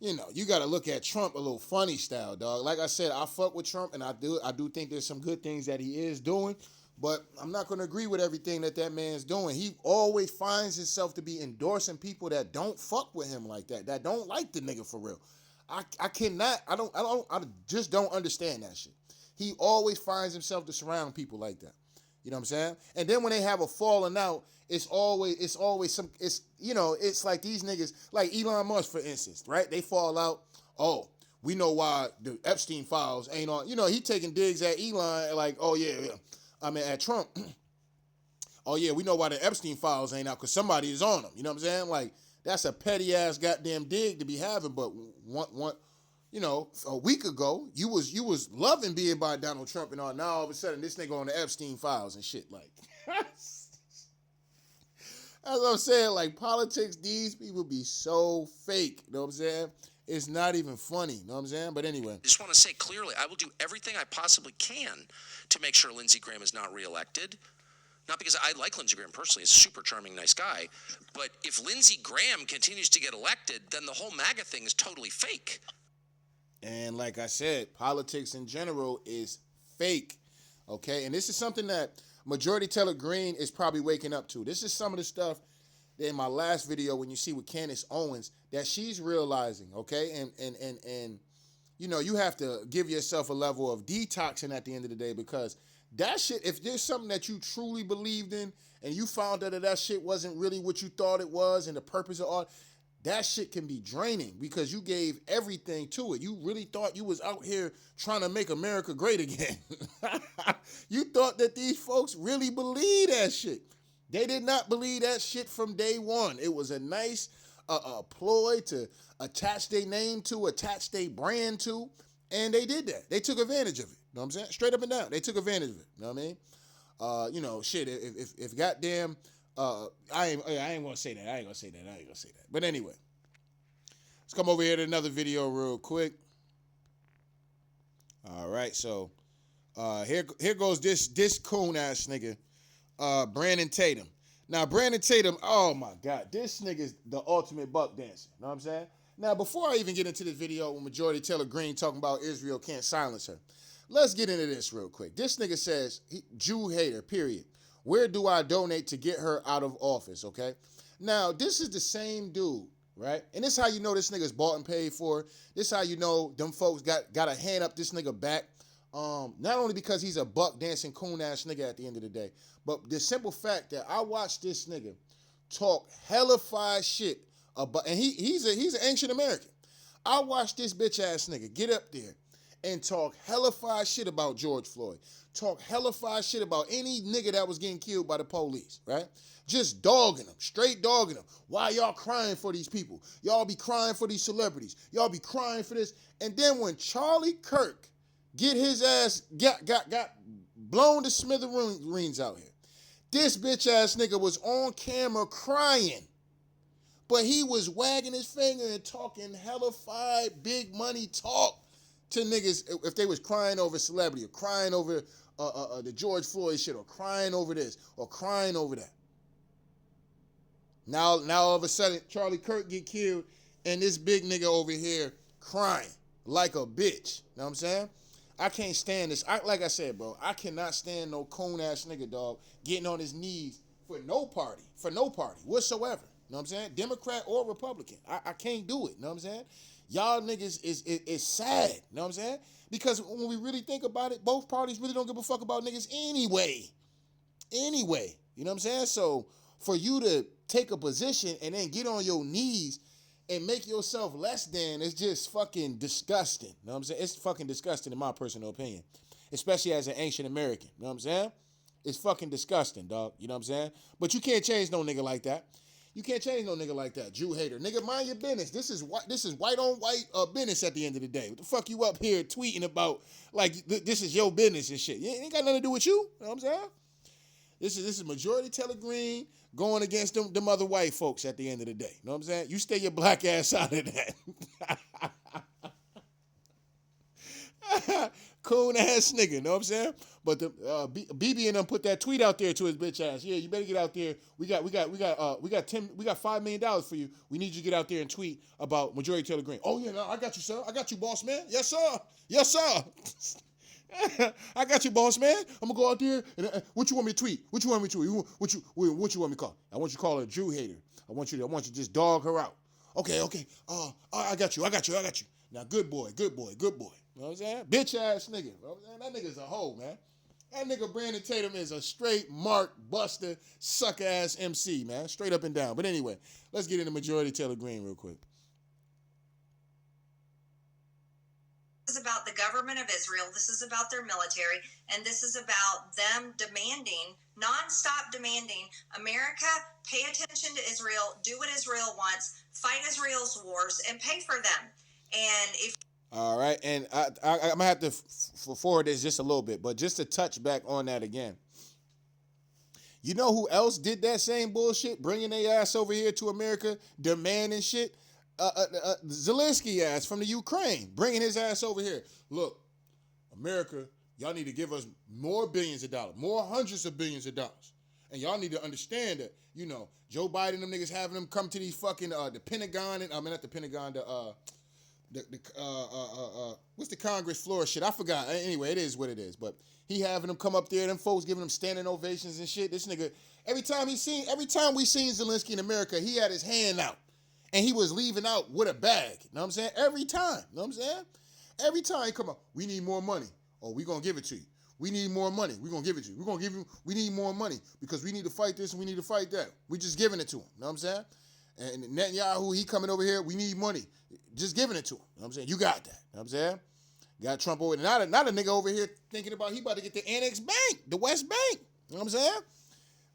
you know, you got to look at Trump a little funny style, dog. Like I said, I fuck with Trump, and I do think there's some good things that he is doing, but I'm not going to agree with everything that man's doing. He always finds himself to be endorsing people that don't fuck with him like that don't like the nigga for real. I cannot, I just don't understand that shit. He always finds himself to surround people like that. You know what I'm saying? And then when they have a falling out, it's always some, you know, it's like these niggas, like Elon Musk, for instance, right? They fall out. Oh, we know why the Epstein files ain't on. You know, he taking digs at Elon, like, oh yeah. I mean, at Trump. Oh yeah, we know why the Epstein files ain't out, because somebody is on them. You know what I'm saying? Like, that's a petty ass goddamn dig to be having. But one, you know, a week ago, you was loving being by Donald Trump and all. Now all of a sudden, this nigga on the Epstein files and shit. Like, as I'm saying, like, politics, these people be so fake. You know what I'm saying? It's not even funny. You know what I'm saying? But anyway. I just want to say clearly, I will do everything I possibly can to make sure Lindsey Graham is not reelected. Not because I like Lindsey Graham personally, he's a super charming, nice guy. But if Lindsey Graham continues to get elected, then the whole MAGA thing is totally fake. And like I said, politics in general is fake, okay? And this is something that Majority Taylor Greene is probably waking up to. This is some of the stuff that in my last video when you see with Candace Owens that she's realizing, okay? And you know, you have to give yourself a level of detoxing at the end of the day, because that shit, if there's something that you truly believed in and you found out that shit wasn't really what you thought it was and the purpose of all, that shit can be draining because you gave everything to it. You really thought you was out here trying to make America great again. You thought that these folks really believe that shit. They did not believe that shit from day one. It was a nice ploy to attach their name to, attach their brand to, and they did that. They took advantage of it. You know what I'm saying? Straight up and down. They took advantage of it. You know what I mean? You know, shit, if goddamn... I ain't gonna say that. I ain't gonna say that. But anyway, let's come over here to another video real quick. All right, so here goes this coon ass nigga, Brandon Tatum. Now Brandon Tatum, oh my God, this nigga's the ultimate buck dancer. You know what I'm saying? Now before I even get into this video with Majority Taylor Greene talking about Israel can't silence her, let's get into this real quick. This nigga says Jew hater. Period. Where do I donate to get her out of office, okay? Now, this is the same dude, right? And this is how you know this nigga's bought and paid for. This is how you know them folks got a hand up this nigga back. Not only because he's a buck dancing coon ass nigga at the end of the day, but the simple fact that I watched this nigga talk hellified shit about, and he's an ancient American. I watched this bitch ass nigga get up there and talk hellified shit about George Floyd. Talk hellified shit about any nigga that was getting killed by the police, right? Just dogging them, straight dogging them. Why y'all crying for these people? Y'all be crying for these celebrities. Y'all be crying for this. And then when Charlie Kirk get his ass got blown to smithereens out here, this bitch ass nigga was on camera crying. But he was wagging his finger and talking hellified big money talk to niggas if they was crying over celebrity or crying over the George Floyd shit or crying over this or crying over that. Now all of a sudden Charlie Kirk get killed and this big nigga over here crying like a bitch. You know what I'm saying? I can't stand this. Like I said, bro, I cannot stand no coon ass nigga, dog, getting on his knees for no party whatsoever. You know what I'm saying? Democrat or Republican. I can't do it. You know what I'm saying? Y'all niggas is sad. You know what I'm saying? Because when we really think about it, both parties really don't give a fuck about niggas anyway. Anyway. You know what I'm saying? So for you to take a position and then get on your knees and make yourself less than, it's just fucking disgusting. You know what I'm saying? It's fucking disgusting in my personal opinion. Especially as an ancient American. You know what I'm saying? It's fucking disgusting, dog. You know what I'm saying? But you can't change no nigga like that. You can't change no nigga like that. Jew hater. Nigga, mind your business. This is white on white business at the end of the day. What the fuck you up here tweeting about like this is your business and shit? It ain't got nothing to do with you. You know what I'm saying? This is Majority Taylor Greene going against them other white folks at the end of the day. You know what I'm saying? You stay your black ass out of that. Coon ass nigga, you know what I'm saying? But the BB and them put that tweet out there to his bitch ass. Yeah, you better get out there. We got $5 million for you. We need you to get out there and tweet about Majority Taylor Greene. Oh yeah, no, I got you, sir. I got you, boss man. Yes, sir. Yes, sir. I got you, boss man. I'm gonna go out there and what you want me to tweet? What you want me to tweet? What you want me to call? I want you to call her a Jew hater. I want you to just dog her out. Okay. I got you. Now, good boy. You know what I'm saying? Bitch ass nigga. You know what I'm saying? That nigga's a hoe, man. That nigga Brandon Tatum is a straight mark buster, suck ass MC, man. Straight up and down. But anyway, let's get into Majority Taylor Greene real quick. This is about the government of Israel. This is about their military. And this is about them demanding, nonstop demanding, America, pay attention to Israel, do what Israel wants, fight Israel's wars, and pay for them. And if all right, and I'm going to have to forward this just a little bit, but just to touch back on that again. You know who else did that same bullshit, bringing their ass over here to America, demanding shit? Zelensky ass from the Ukraine, bringing his ass over here. Look, America, y'all need to give us more billions of dollars, more hundreds of billions of dollars. And y'all need to understand that, you know, Joe Biden, them niggas having them come to these fucking, the Pentagon, and I mean, not the Pentagon, what's the Congress floor shit? I forgot. Anyway, it is what it is. But he having them come up there, them folks giving them standing ovations and shit. This nigga, every time we seen Zelensky in America, he had his hand out. And he was leaving out with a bag. You know what I'm saying? Every time. You know what I'm saying? Every time he come up, we need more money. Oh, we gonna give it to you. We need more money. We're gonna give it to you. We need more money because we need to fight this and we need to fight that. We just giving it to him. You know what I'm saying? And Netanyahu, he coming over here, we need money. Just giving it to him. You know what I'm saying? You got that. You know what I'm saying? Got Trump over there. Not a nigga over here thinking about he about to get the Annex Bank, the West Bank. You know what I'm saying?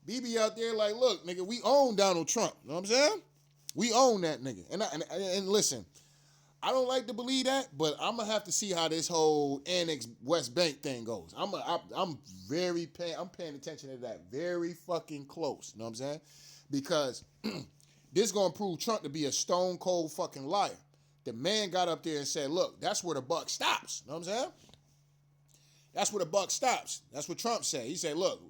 BB out there like, look, nigga, we own Donald Trump. You know what I'm saying? We own that nigga. And listen, I don't like to believe that, but I'm gonna have to see how this whole Annex West Bank thing goes. I'm paying attention to that very fucking close. You know what I'm saying? Because this gonna prove Trump to be a stone cold fucking liar. The man got up there and said, look, that's where the buck stops. You know what I'm saying? That's where the buck stops. That's what Trump said. He said, look,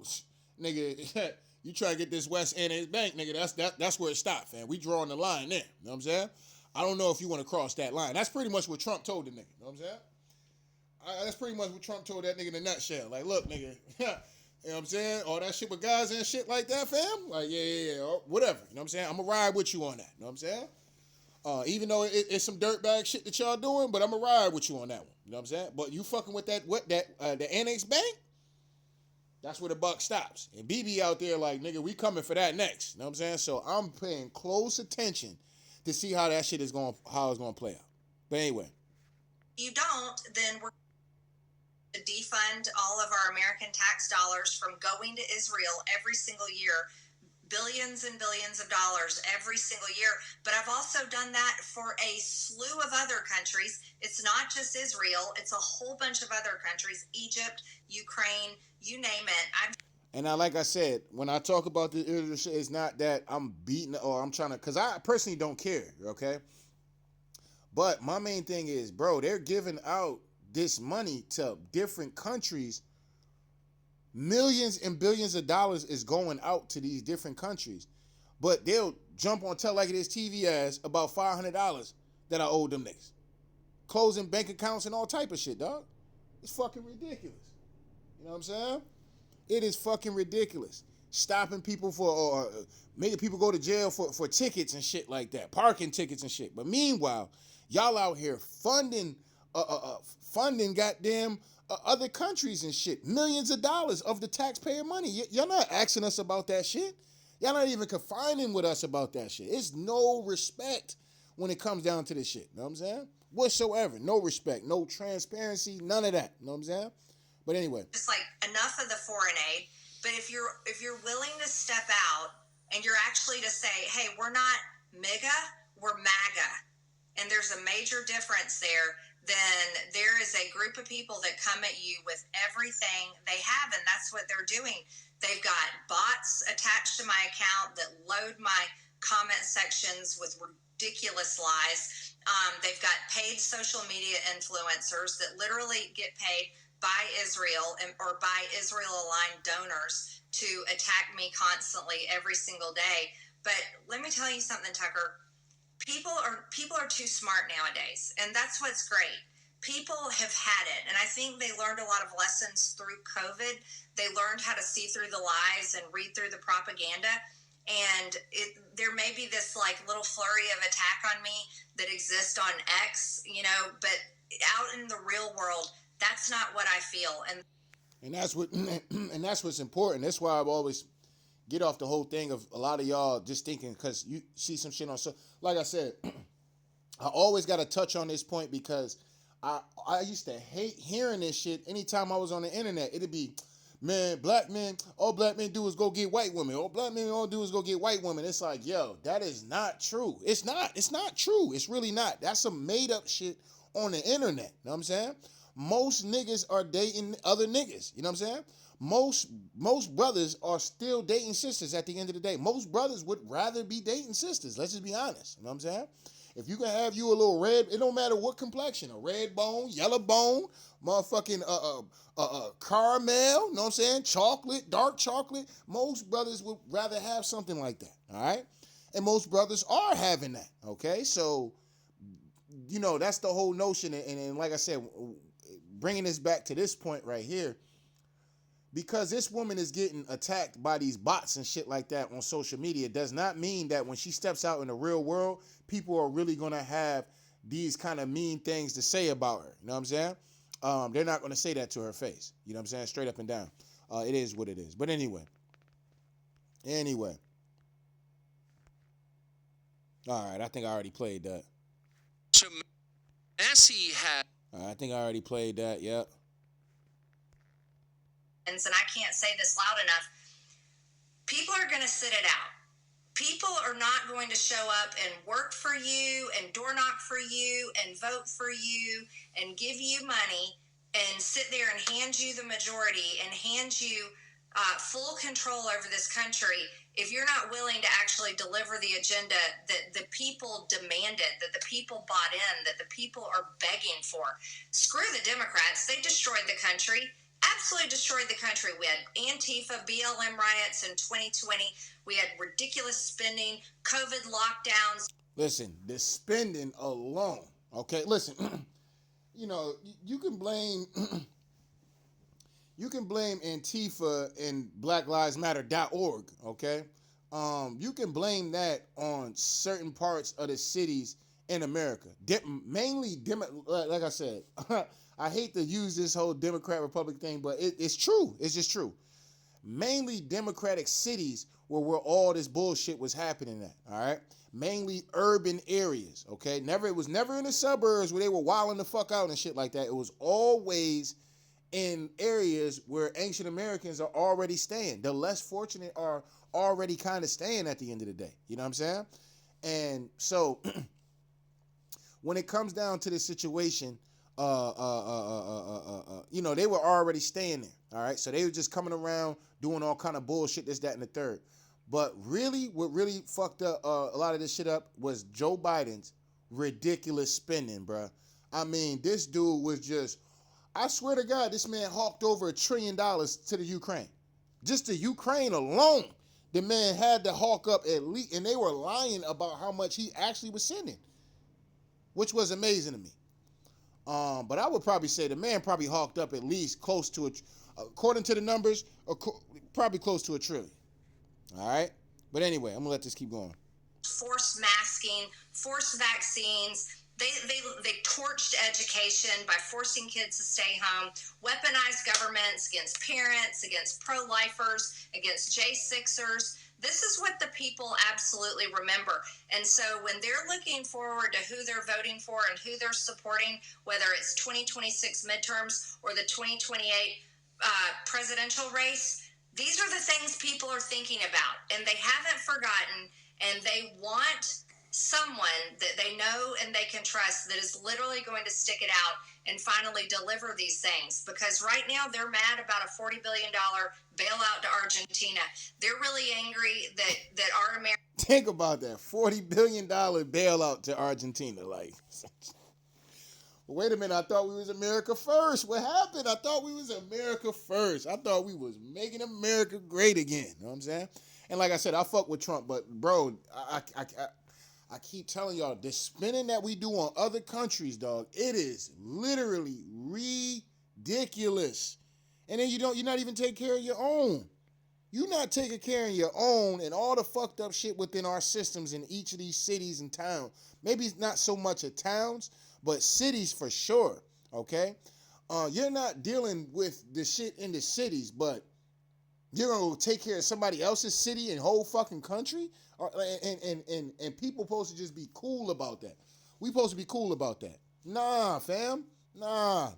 nigga, you try to get this West Annex Bank, nigga, that's where it stops, fam. We drawing the line there. You know what I'm saying? I don't know if you want to cross that line. That's pretty much what Trump told the nigga. You know what I'm saying? That's pretty much what Trump told that nigga in a nutshell. Like, look, nigga, you know what I'm saying? All that shit with Gaza and shit like that, fam? Like, yeah, whatever. You know what I'm saying? I'm going to ride with you on that. You know what I'm saying? Even though it's some dirtbag shit that y'all doing, but I'm going to ride with you on that one. You know what I'm saying? But you fucking with the Annex Bank? That's where the buck stops. And BB out there like, nigga, we coming for that next. You know what I'm saying? So I'm paying close attention to see how that shit how it's going to play out. But anyway. you don't, then we're to defund all of our American tax dollars from going to Israel every single year, billions and billions of dollars every single year. But I've also done that for a slew of other countries. It's not just Israel. It's a whole bunch of other countries, Egypt, Ukraine, you name it. And now, like I said, when I talk about the Israel shit, it's not that I'm beating or I'm trying to, because I personally don't care, okay? But my main thing is, bro, they're giving out this money to different countries. Millions and billions of dollars is going out to these different countries. But they'll jump on Tell Like It Is TV ass about $500 that I owe them niggas. Closing bank accounts and all type of shit, dog. It's fucking ridiculous. You know what I'm saying? It is fucking ridiculous. Stopping people or making people go to jail for tickets and shit like that. Parking tickets and shit. But meanwhile, y'all out here funding goddamn other countries and shit. Millions of dollars of the taxpayer money. Y'all not asking us about that shit. Y'all not even confining with us about that shit. It's no respect when it comes down to this shit. You know what I'm saying? Whatsoever. No respect. No transparency. None of that. You know what I'm saying? But anyway. Just like enough of the foreign aid. But if you're willing to step out and you're actually to say, hey, we're not MAGA, we're MAGA. And there's a major difference there. Then there is a group of people that come at you with everything they have, and that's what they're doing. They've got bots attached to my account that load my comment sections with ridiculous lies. They've got paid social media influencers that literally get paid by Israel or by Israel-aligned donors to attack me constantly every single day. But let me tell you something, Tucker. People are too smart nowadays, and that's what's great. People have had it, and I think they learned a lot of lessons through COVID. They learned how to see through the lies and read through the propaganda. And there may be this like little flurry of attack on me that exists on X, but out in the real world, that's not what I feel. And that's what and that's what's important. That's why I've always get off the whole thing of a lot of y'all just thinking because you see some shit on. So, like I said, I always got to touch on this point because I used to hate hearing this shit anytime I was on the internet. It'd be, man, black men, all black men do is go get white women. All black men all do is go get white women. It's like, yo, that is not true. It's not true. It's really not. That's some made up shit on the internet. You know what I'm saying? Most niggas are dating other niggas. You know what I'm saying? Most brothers are still dating sisters at the end of the day. Most brothers would rather be dating sisters. Let's just be honest. You know what I'm saying? If you can have you a little red, it don't matter what complexion, a red bone, yellow bone, motherfucking caramel, you know what I'm saying? Chocolate, dark chocolate. Most brothers would rather have something like that, all right? And most brothers are having that, okay? So, that's the whole notion. And like I said, bringing this back to this point right here, because this woman is getting attacked by these bots and shit like that on social media does not mean that when she steps out in the real world, people are really going to have these kind of mean things to say about her. You know what I'm saying? They're not going to say that to her face. You know what I'm saying? Straight up and down. It is what it is. But anyway. All right. I think I already played that. So Massey had. I think I already played that. Yep. And I can't say this loud enough. People are going to sit it out. People are not going to show up and work for you and door knock for you and vote for you and give you money and sit there and hand you the majority and hand you full control over this country if you're not willing to actually deliver the agenda that the people demanded, that the people bought in, that the people are begging for. Screw the Democrats. They destroyed the country. Absolutely destroyed the country. We had Antifa, BLM riots in 2020. We had ridiculous spending, COVID lockdowns. Listen, the spending alone, okay? Listen, you can blame Antifa and BlackLivesMatter.org, okay? You can blame that on certain parts of the cities in America. Like I said, I hate to use this whole Democrat-Republic thing, but it's true. It's just true. Mainly Democratic cities where all this bullshit was happening at, all right? Mainly urban areas, okay? It was never in the suburbs where they were wilding the fuck out and shit like that. It was always in areas where ancient Americans are already staying. The less fortunate are already kind of staying at the end of the day. You know what I'm saying? And so when it comes down to this situation, they were already staying there. All right. So they were just coming around doing all kind of bullshit, this, that, and the third. But really, what really fucked up a lot of this shit up was Joe Biden's ridiculous spending, bruh. I mean, this dude was just, I swear to God, this man hawked over $1 trillion to the Ukraine. Just the Ukraine alone, the man had to hawk up at least, and they were lying about how much he actually was sending, which was amazing to me. But I would probably say the man probably hawked up at least close to, according to the numbers, probably close to $1 trillion. All right? But anyway, I'm going to let this keep going. Forced masking, forced vaccines. They torched education by forcing kids to stay home, weaponized governments against parents, against pro-lifers, against J6ers. This is what the people absolutely remember. And so when they're looking forward to who they're voting for and who they're supporting, whether it's 2026 midterms or the 2028 presidential race, these are the things people are thinking about. And they haven't forgotten, and they want someone that they know and they can trust that is literally going to stick it out and finally deliver these things. Because right now they're mad about a $40 billion bailout to Argentina. They're really angry that our American... Think about that, $40 billion bailout to Argentina. Like, Wait a minute, I thought we was America first. What happened? I thought we was America first. I thought we was making America great again. You know what I'm saying? And like I said, I fuck with Trump, but bro, I keep telling y'all, the spending that we do on other countries, dog, it is literally ridiculous. And then you're not even taking care of your own. You're not taking care of your own and all the fucked up shit within our systems in each of these cities and towns. Maybe not so much of towns, but cities for sure, okay? You're not dealing with the shit in the cities, but you're going to take care of somebody else's city and whole fucking country? And people supposed to just be cool about that. We supposed to be cool about that. Nah, fam. Nah.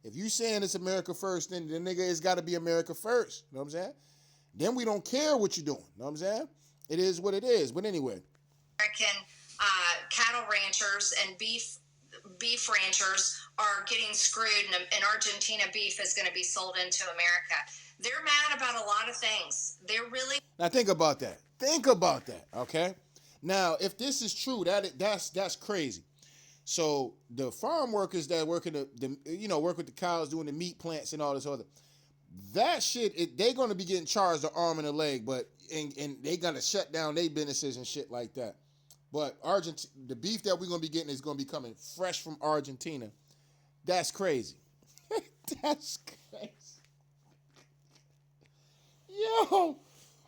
If you saying it's America first, then the nigga, it's got to be America first. You know what I'm saying? Then we don't care what you're doing. You know what I'm saying? It is what it is. But anyway. American cattle ranchers and beef ranchers are getting screwed, and Argentina beef is going to be sold into America. They're mad about a lot of things. They're really... Now think about that. Think about that, okay? Now, if this is true, that's crazy. So the farm workers that work work with the cows, doing the meat plants and all this other, that shit, they're going to be getting charged an arm and a leg, but and they got to shut down their businesses and shit like that. But the beef that we're going to be getting is going to be coming fresh from Argentina. That's crazy. That's crazy. Yo,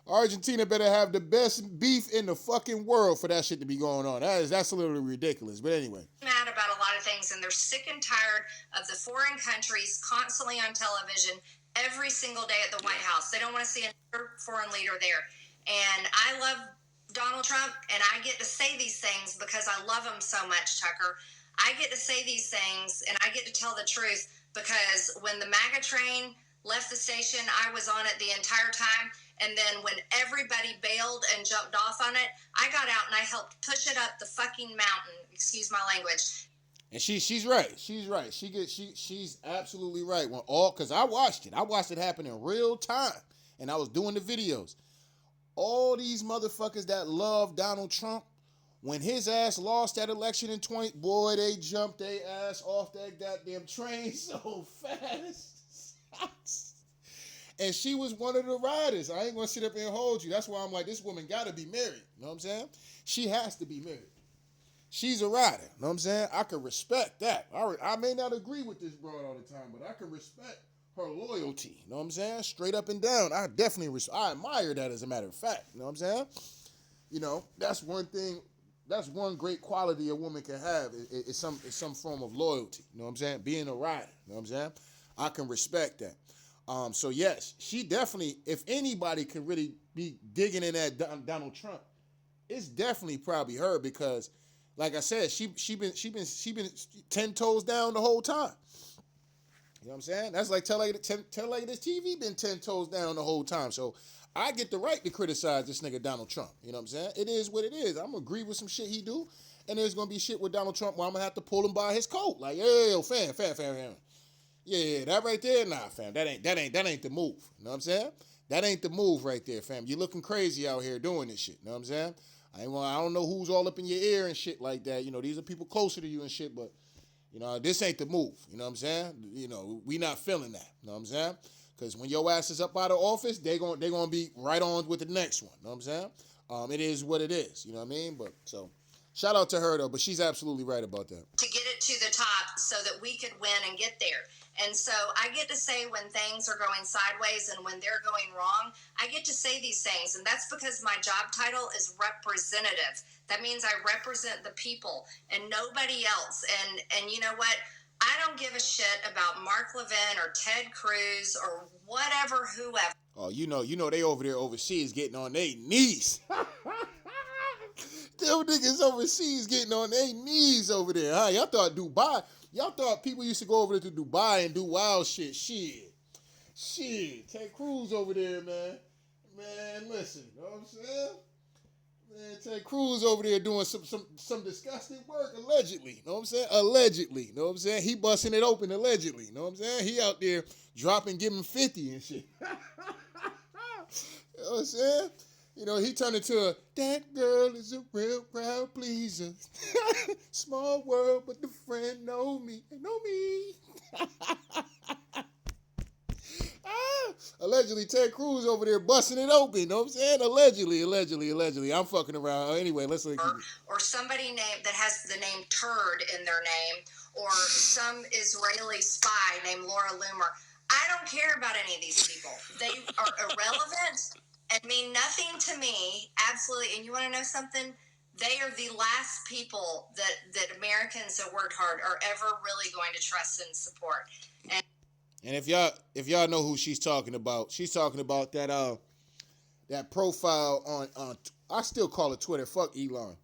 Argentina better have the best beef in the fucking world for that shit to be going on. That's a little ridiculous. But anyway. Mad about a lot of things, and they're sick and tired of the foreign countries constantly on television every single day at the White House. They don't want to see another foreign leader there. And I love Donald Trump, and I get to say these things because I love him so much, Tucker. I get to say these things, and I get to tell the truth because when the Maga train left the station, I was on it the entire time. And then when everybody bailed and jumped off on it, I got out and I helped push it up the fucking mountain. Excuse my language. And she's right. She's right. She's absolutely right. Because I watched it happen in real time, and I was doing the videos. All these motherfuckers that love Donald Trump, when his ass lost that election in 20, boy, they jumped their ass off that goddamn train so fast. And she was one of the riders. I ain't gonna sit up here and hold you. That's why I'm like, this woman gotta be married. You know what I'm saying? She has to be married. She's a rider. You know what I'm saying? I can respect that. I may not agree with this broad all the time, but I can respect her loyalty. You know what I'm saying? Straight up and down. I definitely I admire that, as a matter of fact. You know what I'm saying? You know, that's one thing. That's one great quality a woman can have is some form of loyalty. You know what I'm saying? Being a rider. You know what I'm saying? I can respect that. So yes, she definitely, if anybody can really be digging in at Donald Trump, it's definitely probably her, because like I said, she been 10 toes down the whole time. You know what I'm saying? That's like tell like this TV been 10 toes down the whole time. So I get the right to criticize this nigga Donald Trump. You know what I'm saying? It is what it is. I'm gonna agree with some shit he do, and there's gonna be shit with Donald Trump where I'm gonna have to pull him by his coat. Like, hey, yo, fam. Yeah, that right there, nah, fam. That ain't the move. You know what I'm saying? That ain't the move right there, fam. You looking crazy out here doing this shit. You know what I'm saying? I don't know who's all up in your ear and shit like that. You know, these are people closer to you and shit, but you know, this ain't the move. You know what I'm saying? You know, we not feeling that. You know what I'm saying? Because when your ass is up out of office, they gonna be right on with the next one. You know what I'm saying? It is what it is. You know what I mean? But so shout out to her though, but she's absolutely right about that. To get it to the top so that we could win and get there. And so I get to say when things are going sideways and when they're going wrong, I get to say these things. And that's because my job title is representative. That means I represent the people and nobody else. And you know what? I don't give a shit about Mark Levin or Ted Cruz or whatever, whoever. Oh, you know they over there overseas getting on their knees. Them niggas overseas getting on their knees over there. Huh? Y'all thought people used to go over there to Dubai and do wild shit. Shit. Ted Cruz over there, man. Man, listen. You know what I'm saying? Man, Ted Cruz over there doing some disgusting work, allegedly. You know what I'm saying? Allegedly. You know what I'm saying? He busting it open, allegedly. You know what I'm saying? He out there dropping, giving 50 and shit. You know what I'm saying? He turned into that girl is a real crowd pleaser. Small world, but the friend know me. They know me. Allegedly, Ted Cruz over there busting it open. You know what I'm saying? Allegedly. I'm fucking around. Anyway, let's look. Or somebody named that has the name Turd in their name, or some Israeli spy named Laura Loomer. I don't care about any of these people. They are irrelevant and mean nothing to me. Absolutely. And you want to know something? They are the last people that Americans that worked hard are ever really going to trust and support. And if y'all know who she's talking about that profile on I still call it Twitter. Fuck Elon.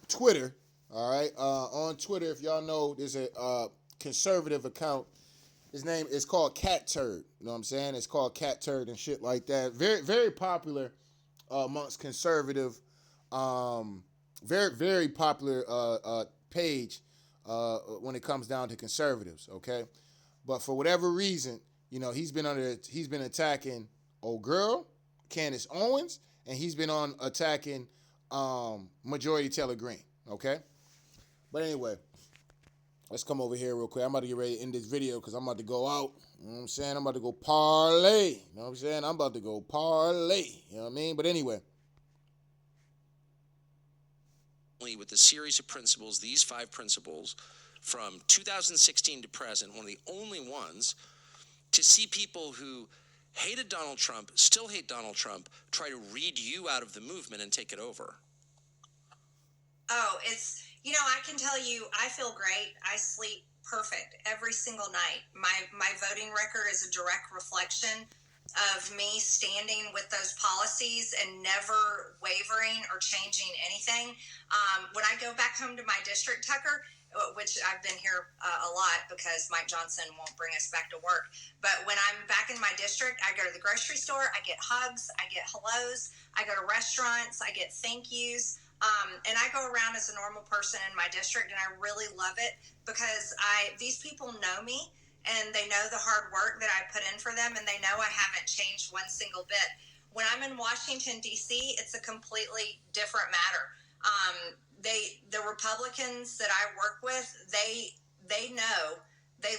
Twitter. All right. On Twitter, if y'all know, there's a conservative account. His name is called Cat Turd. You know what I'm saying? It's called Cat Turd and shit like that. Very, very popular amongst conservative. Very, very popular page when it comes down to conservatives. Okay. But for whatever reason, he's been attacking old girl, Candace Owens, and he's been on attacking Marjorie Taylor Greene. Okay? But anyway, let's come over here real quick. I'm about to get ready to end this video because I'm about to go out. You know what I'm saying? I'm about to go parlay. You know what I'm saying? I'm about to go parlay. You know what I mean? But anyway. With a series of principles, these 5 principles, from 2016 to present, one of the only ones to see people who hated Donald Trump, still hate Donald Trump, try to read you out of the movement and take it over. Oh, I can tell you, I feel great. I sleep perfect every single night. My voting record is a direct reflection of me standing with those policies and never wavering or changing anything. When I go back home to my district, Tucker, which I've been here a lot because Mike Johnson won't bring us back to work. But when I'm back in my district, I go to the grocery store, I get hugs, I get hellos, I go to restaurants, I get thank yous. And I go around as a normal person in my district, and I really love it because these people know me, and they know the hard work that I put in for them, and they know I haven't changed one single bit. When I'm in Washington, D.C., it's a completely different matter. The Republicans that I work with, they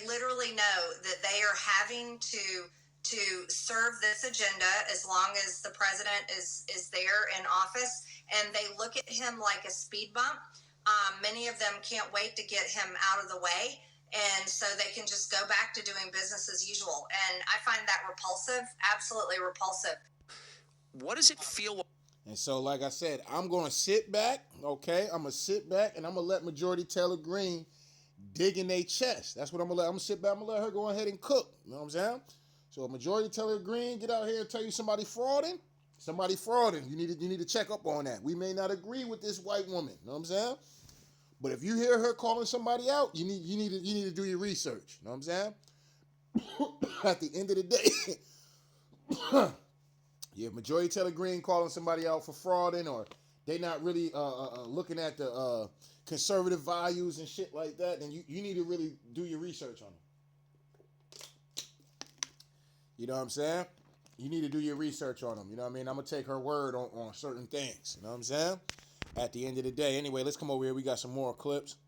literally know that they are having to serve this agenda as long as the president is there in office, and they look at him like a speed bump. Many of them can't wait to get him out of the way, and so they can just go back to doing business as usual. And I find that repulsive, absolutely repulsive. What does it feel? And so, like I said, I'm going to sit back, okay? I'm going to sit back, and I'm going to let Marjorie Taylor Greene dig in their chest. That's what I'm going to let. I'm going to sit back. I'm going to let her go ahead and cook. You know what I'm saying? So, Marjorie Taylor Greene, get out here and tell you somebody frauding. Somebody frauding. You need to check up on that. We may not agree with this white woman. You know what I'm saying? But if you hear her calling somebody out, you need to do your research. You know what I'm saying? At the end of the day, yeah, Marjorie Taylor Greene calling somebody out for frauding, or they not really looking at the conservative values and shit like that, then you need to really do your research on them. You know what I'm saying? You need to do your research on them. You know what I mean? I'm going to take her word on certain things. You know what I'm saying? At the end of the day. Anyway, let's come over here. We got some more clips.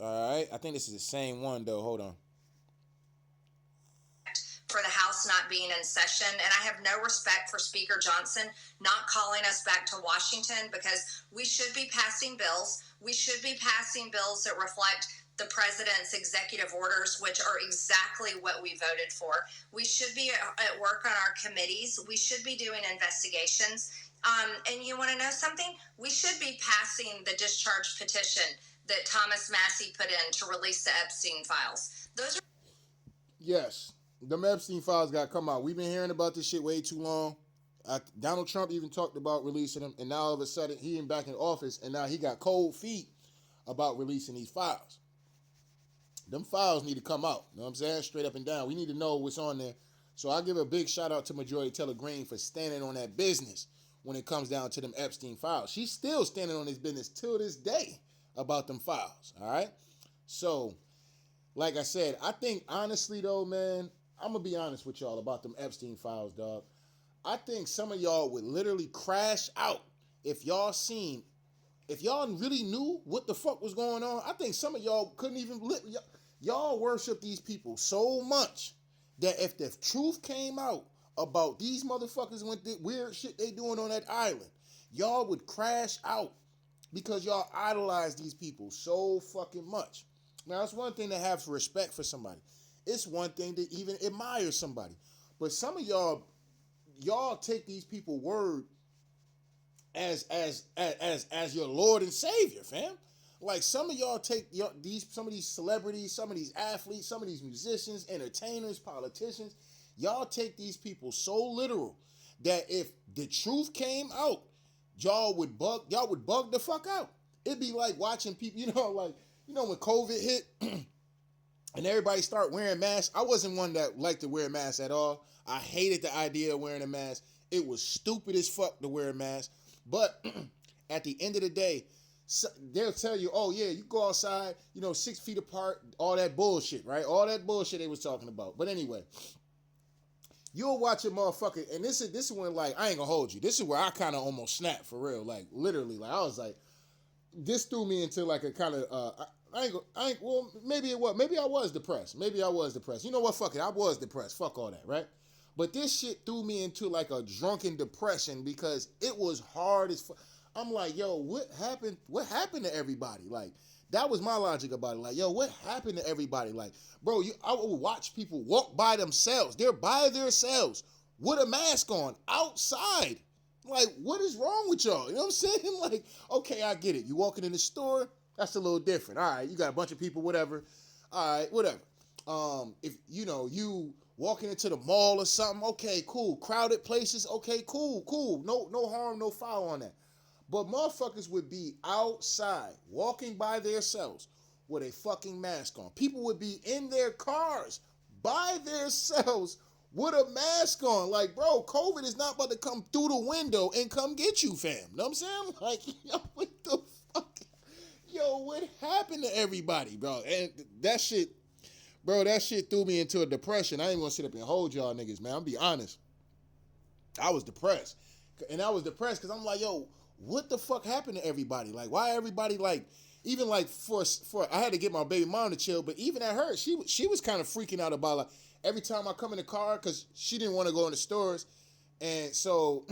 All right. I think this is the same one, though. Hold on. For the House not being in session, and I have no respect for Speaker Johnson not calling us back to Washington, because we should be passing bills. We should be passing bills that reflect the president's executive orders, which are exactly what we voted for. We should be at work on our committees. We should be doing investigations. And you want to know something? We should be passing the discharge petition that Thomas Massey put in to release the Epstein files. Those are... Yes. Them Epstein files got to come out. We've been hearing about this shit way too long. Donald Trump even talked about releasing them, and now all of a sudden he ain't back in office, and now he got cold feet about releasing these files. Them files need to come out. You know what I'm saying? Straight up and down. We need to know what's on there. So I give a big shout out to Marjorie Taylor Greene for standing on that business when it comes down to them Epstein files. She's still standing on this business till this day about them files. All right? So, like I said, I think honestly though, man, I'm going to be honest with y'all about them Epstein files, dog. I think some of y'all would literally crash out if y'all really knew what the fuck was going on. I think some of y'all couldn't even live. Y'all worship these people so much that if the truth came out about these motherfuckers with the weird shit they doing on that island, y'all would crash out because y'all idolize these people so fucking much. Now, it's one thing to have respect for somebody. It's one thing to even admire somebody. But some of y'all take these people word as your Lord and Savior, fam. Like some of y'all take some of these celebrities, some of these athletes, some of these musicians, entertainers, politicians, y'all take these people so literal that if the truth came out, y'all would bug the fuck out. It'd be like watching people, when COVID hit and everybody start wearing masks. I wasn't one that liked to wear masks at all. I hated the idea of wearing a mask. It was stupid as fuck to wear a mask. But at the end of the day, they'll tell you, oh yeah, you go outside, 6 feet apart, all that bullshit, right? All that bullshit they was talking about. But anyway, you'll watch a motherfucker, and this is when, like, I ain't gonna hold you. This is where I kind of almost snapped for real, like literally, like I was like, this threw me into like a kind of, well, maybe it was, maybe I was depressed. You know what? Fuck it, I was depressed. Fuck all that, right? But this shit threw me into like a drunken depression because it was hard as fuck. I'm like, yo, what happened? What happened to everybody? Like, that was my logic about it. Like, yo, what happened to everybody? Like, bro, I would watch people walk by themselves. They're by themselves with a mask on outside. Like, what is wrong with y'all? You know what I'm saying? Like, okay, I get it. You walking in the store, that's a little different. All right, you got a bunch of people, whatever. All right, whatever. If, you walking into the mall or something, okay, cool. Crowded places, okay, cool. No harm, no foul on that. But motherfuckers would be outside, walking by themselves with a fucking mask on. People would be in their cars by themselves with a mask on. Like, bro, COVID is not about to come through the window and come get you, fam. Know what I'm saying? Like, yo, what the fuck? Yo, what happened to everybody, bro? And that shit threw me into a depression. I ain't gonna sit up and hold y'all niggas, man. I'm be honest. I was depressed. And I was depressed because I'm like, yo, what the fuck happened to everybody? Like, why everybody, like, even like for I had to get my baby mom to chill, but even at her, she was kind of freaking out about, like, every time I come in the car, because she didn't want to go in the stores. And so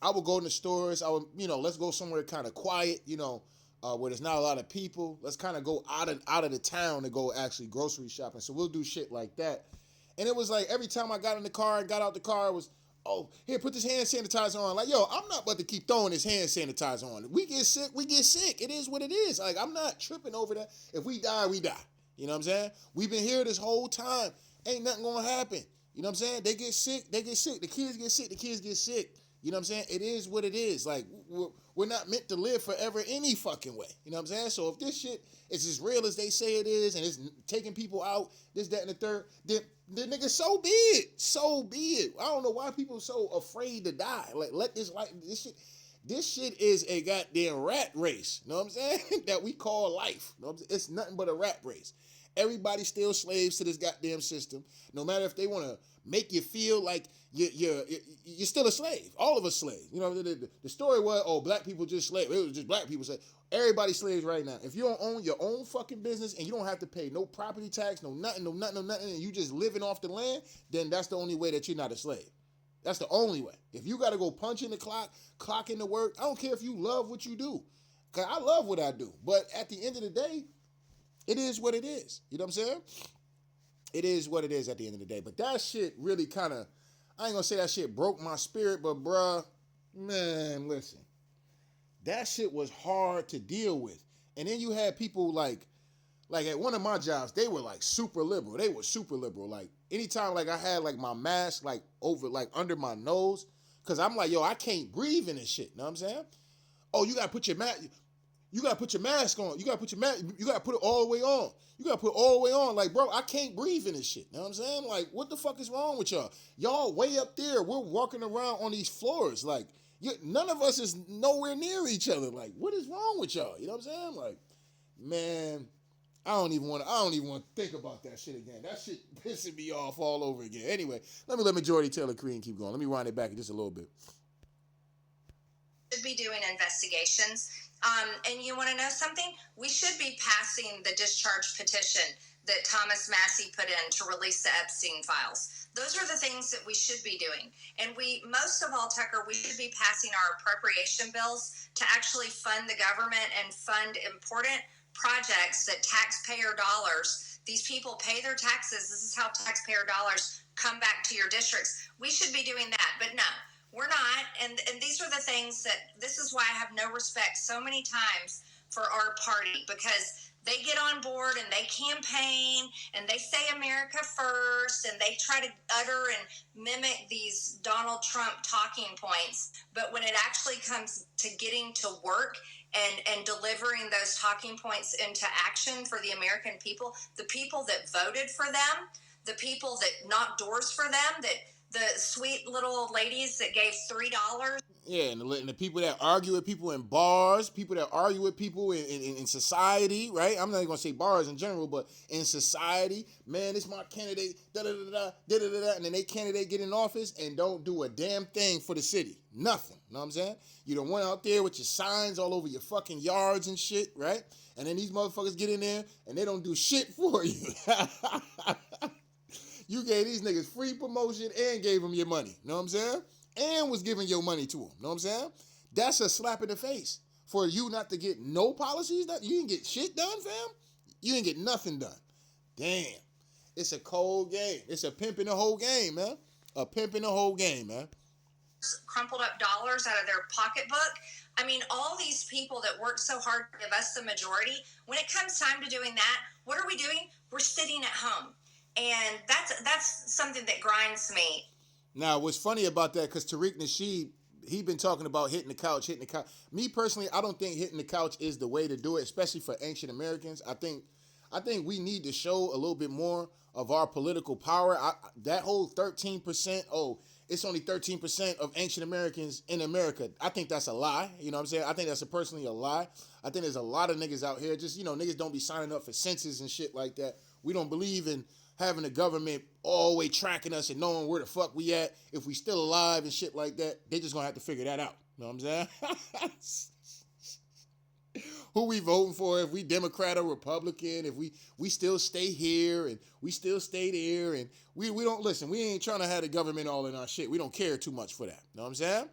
I would go in the stores. I would, let's go somewhere kind of quiet, where there's not a lot of people. Let's kind of go out of the town to go actually grocery shopping. So we'll do shit like that. And it was like every time I got in the car and got out the car, it was, oh, here, put this hand sanitizer on. Like, yo, I'm not about to keep throwing this hand sanitizer on. We get sick. It is what it is. Like, I'm not tripping over that. If we die, we die. You know what I'm saying? We've been here this whole time. Ain't nothing gonna happen. You know what I'm saying? They get sick. The kids get sick. You know what I'm saying? It is what it is. Like, we're not meant to live forever any fucking way. You know what I'm saying? So if this shit is as real as they say it is and it's taking people out, this, that, and the third, then nigga, so be it. So be it. I don't know why people are so afraid to die. Like, let this shit is a goddamn rat race. You know what I'm saying? That we call life. You know what I'm saying? It's nothing but a rat race. Everybody's still slaves to this goddamn system. No matter if they want to make you feel like you're still a slave. All of us slaves. You know, the story was, oh, black people just slaves. It was just black people slaves. Everybody's slaves right now. If you don't own your own fucking business and you don't have to pay no property tax, no nothing, and you just living off the land, then that's the only way that you're not a slave. That's the only way. If you got to go punch in the clock into work, I don't care if you love what you do. Because I love what I do. But at the end of the day, it is what it is. You know what I'm saying? It is what it is at the end of the day. But that shit really kind of, I ain't gonna say that shit broke my spirit, but bruh, man, listen. That shit was hard to deal with. And then you had people like at one of my jobs, they were like super liberal. They were super liberal. Like anytime like I had like my mask like over like under my nose, cause I'm like, yo, I can't breathe in this shit. You know what I'm saying? Oh, you gotta put your mask. You gotta put your mask on. You gotta put it all the way on. You gotta put it all the way on. Like, bro, I can't breathe in this shit. You know what I'm saying? Like, what the fuck is wrong with y'all? Y'all way up there. We're walking around on these floors. Like, none of us is nowhere near each other. Like, what is wrong with y'all? You know what I'm saying? Like, man, I don't even want to think about that shit again. That shit pissing me off all over again. Anyway, let Majority Taylor Crean keep going. Let me wind it back just a little bit. Should be doing investigations. And you want to know something? We should be passing the discharge petition that Thomas Massey put in to release the Epstein files. Those are the things that we should be doing. And most of all, Tucker, we should be passing our appropriation bills to actually fund the government and fund important projects that taxpayer dollars, these people pay their taxes. This is how taxpayer dollars come back to your districts. We should be doing that, but no. We're not, and these are the things this is why I have no respect so many times for our party, because they get on board and they campaign and they say America first and they try to utter and mimic these Donald Trump talking points. But when it actually comes to getting to work and delivering those talking points into action for the American people, the people that voted for them, the people that knocked doors for them, the sweet little ladies that gave $3. Yeah, and the people that argue with people in bars, people that argue with people in society, right? I'm not even going to say bars in general, but in society, man, it's my candidate, da-da-da-da, da-da-da-da, and then they candidate get in office and don't do a damn thing for the city. Nothing, you know what I'm saying? You done went out there with your signs all over your fucking yards and shit, right? And then these motherfuckers get in there and they don't do shit for you. You gave these niggas free promotion and gave them your money. Know what I'm saying? And was giving your money to them. Know what I'm saying? That's a slap in the face. For you not to get no policies done. You didn't get shit done, fam. You didn't get nothing done. Damn. It's a cold game. It's a pimp in the whole game, man. A pimp in the whole game, man. Crumpled up dollars out of their pocketbook. I mean, all these people that work so hard to give us the majority, when it comes time to doing that, what are we doing? We're sitting at home. And that's something that grinds me. Now, what's funny about that, because Tariq Nasheed, he been talking about hitting the couch. Me personally, I don't think hitting the couch is the way to do it, especially for ancient Americans. I think we need to show a little bit more of our political power. That whole 13%, it's only 13% of ancient Americans in America. I think that's a lie. You know what I'm saying? I think that's personally a lie. I think there's a lot of niggas out here, just, niggas don't be signing up for census and shit like that. We don't believe in having the government always tracking us and knowing where the fuck we at. If we still alive and shit like that, they just gonna have to figure that out. You know what I'm saying? Who we voting for, if we Democrat or Republican, if we still stay here and we still stay there, and we don't listen. We ain't trying to have the government all in our shit. We don't care too much for that. You know what I'm saying?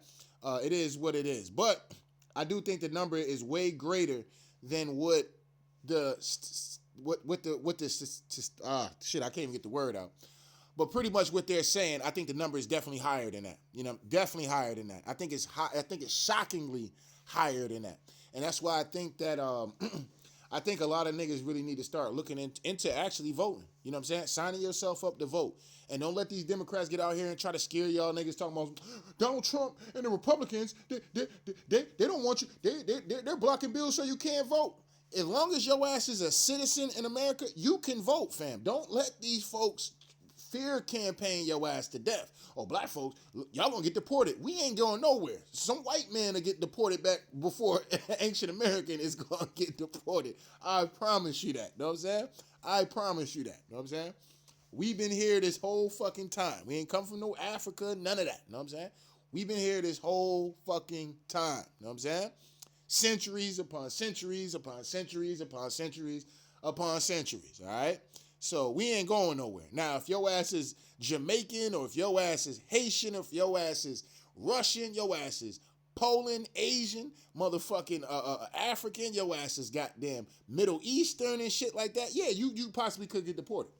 It is what it is. But I do think the number is way greater than what the shit, I can't even get the word out. But pretty much what they're saying, I think the number is definitely higher than that. Definitely higher than that. I think it's high. I think it's shockingly higher than that. And that's why I think that I think a lot of niggas really need to start looking into actually voting. You know what I'm saying? Signing yourself up to vote. And don't let these Democrats get out here and try to scare y'all niggas talking about Donald Trump and the Republicans. They don't want you. They're blocking bills so you can't vote. As long as your ass is a citizen in America, you can vote, fam. Don't let these folks fear campaign your ass to death. Oh, black folks, y'all gonna get deported. We ain't going nowhere. Some white man to get deported back before ancient American is gonna get deported. I promise you that. Know what I'm saying? I promise you that. Know what I'm saying? We've been here this whole fucking time. We ain't come from no Africa, none of that. Know what I'm saying? We've been here this whole fucking time. Know what I'm saying? Centuries upon centuries upon centuries upon centuries upon centuries, all right? So we ain't going nowhere. Now, if your ass is Jamaican, or if your ass is Haitian, or if your ass is Russian, your ass is Poland, Asian, motherfucking African, your ass is goddamn Middle Eastern and shit like that, yeah, you possibly could get deported.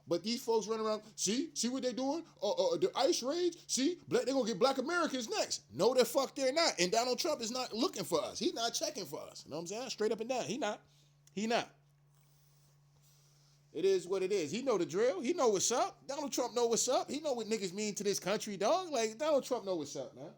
But these folks running around, see what they doing? The ICE raids, see, they're going to get black Americans next. No, the fuck they're not. And Donald Trump is not looking for us. He's not checking for us. You know what I'm saying? Straight up and down. He not. It is what it is. He know the drill. He know what's up. Donald Trump know what's up. He know what niggas mean to this country, dog. Like, Donald Trump know what's up, man.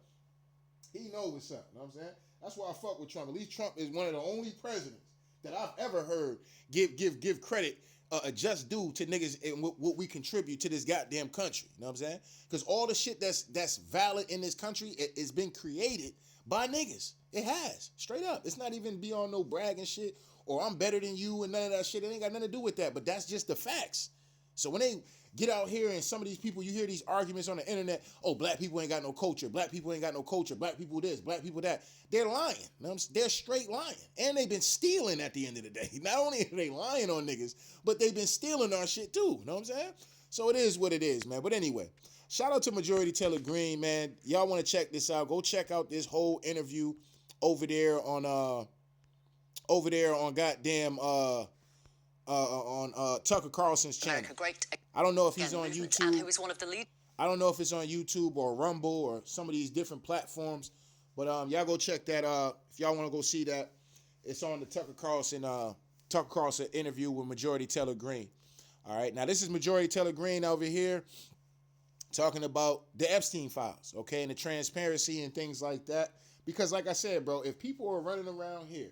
He know what's up. You know what I'm saying? That's why I fuck with Trump. At least Trump is one of the only presidents that I've ever heard give credit a just due to niggas and what we contribute to this goddamn country. You know what I'm saying? Because all the shit that's valid in this country is been created by niggas. It has. Straight up. It's not even beyond no bragging shit or I'm better than you and none of that shit. It ain't got nothing to do with that, but that's just the facts. So when they get out here and some of these people, you hear these arguments on the internet, oh, black people ain't got no culture, black people ain't got no culture, black people this, black people that. They're lying. You know, they're straight lying. And they've been stealing at the end of the day. Not only are they lying on niggas, but they've been stealing our shit too. You know what I'm saying? So it is what it is, man. But anyway, shout out to Marjorie Taylor Greene, man. Y'all want to check this out, go check out this whole interview over there on goddamn on Tucker Carlson's channel. I don't know if he's on YouTube. Who is one of the lead? I don't know if it's on YouTube or Rumble or some of these different platforms, but y'all go check that. If y'all want to go see that, it's on the Tucker Carlson interview with Marjorie Taylor Greene. All right, now this is Marjorie Taylor Greene over here talking about the Epstein files, okay, and the transparency and things like that. Because, like I said, bro, if people are running around here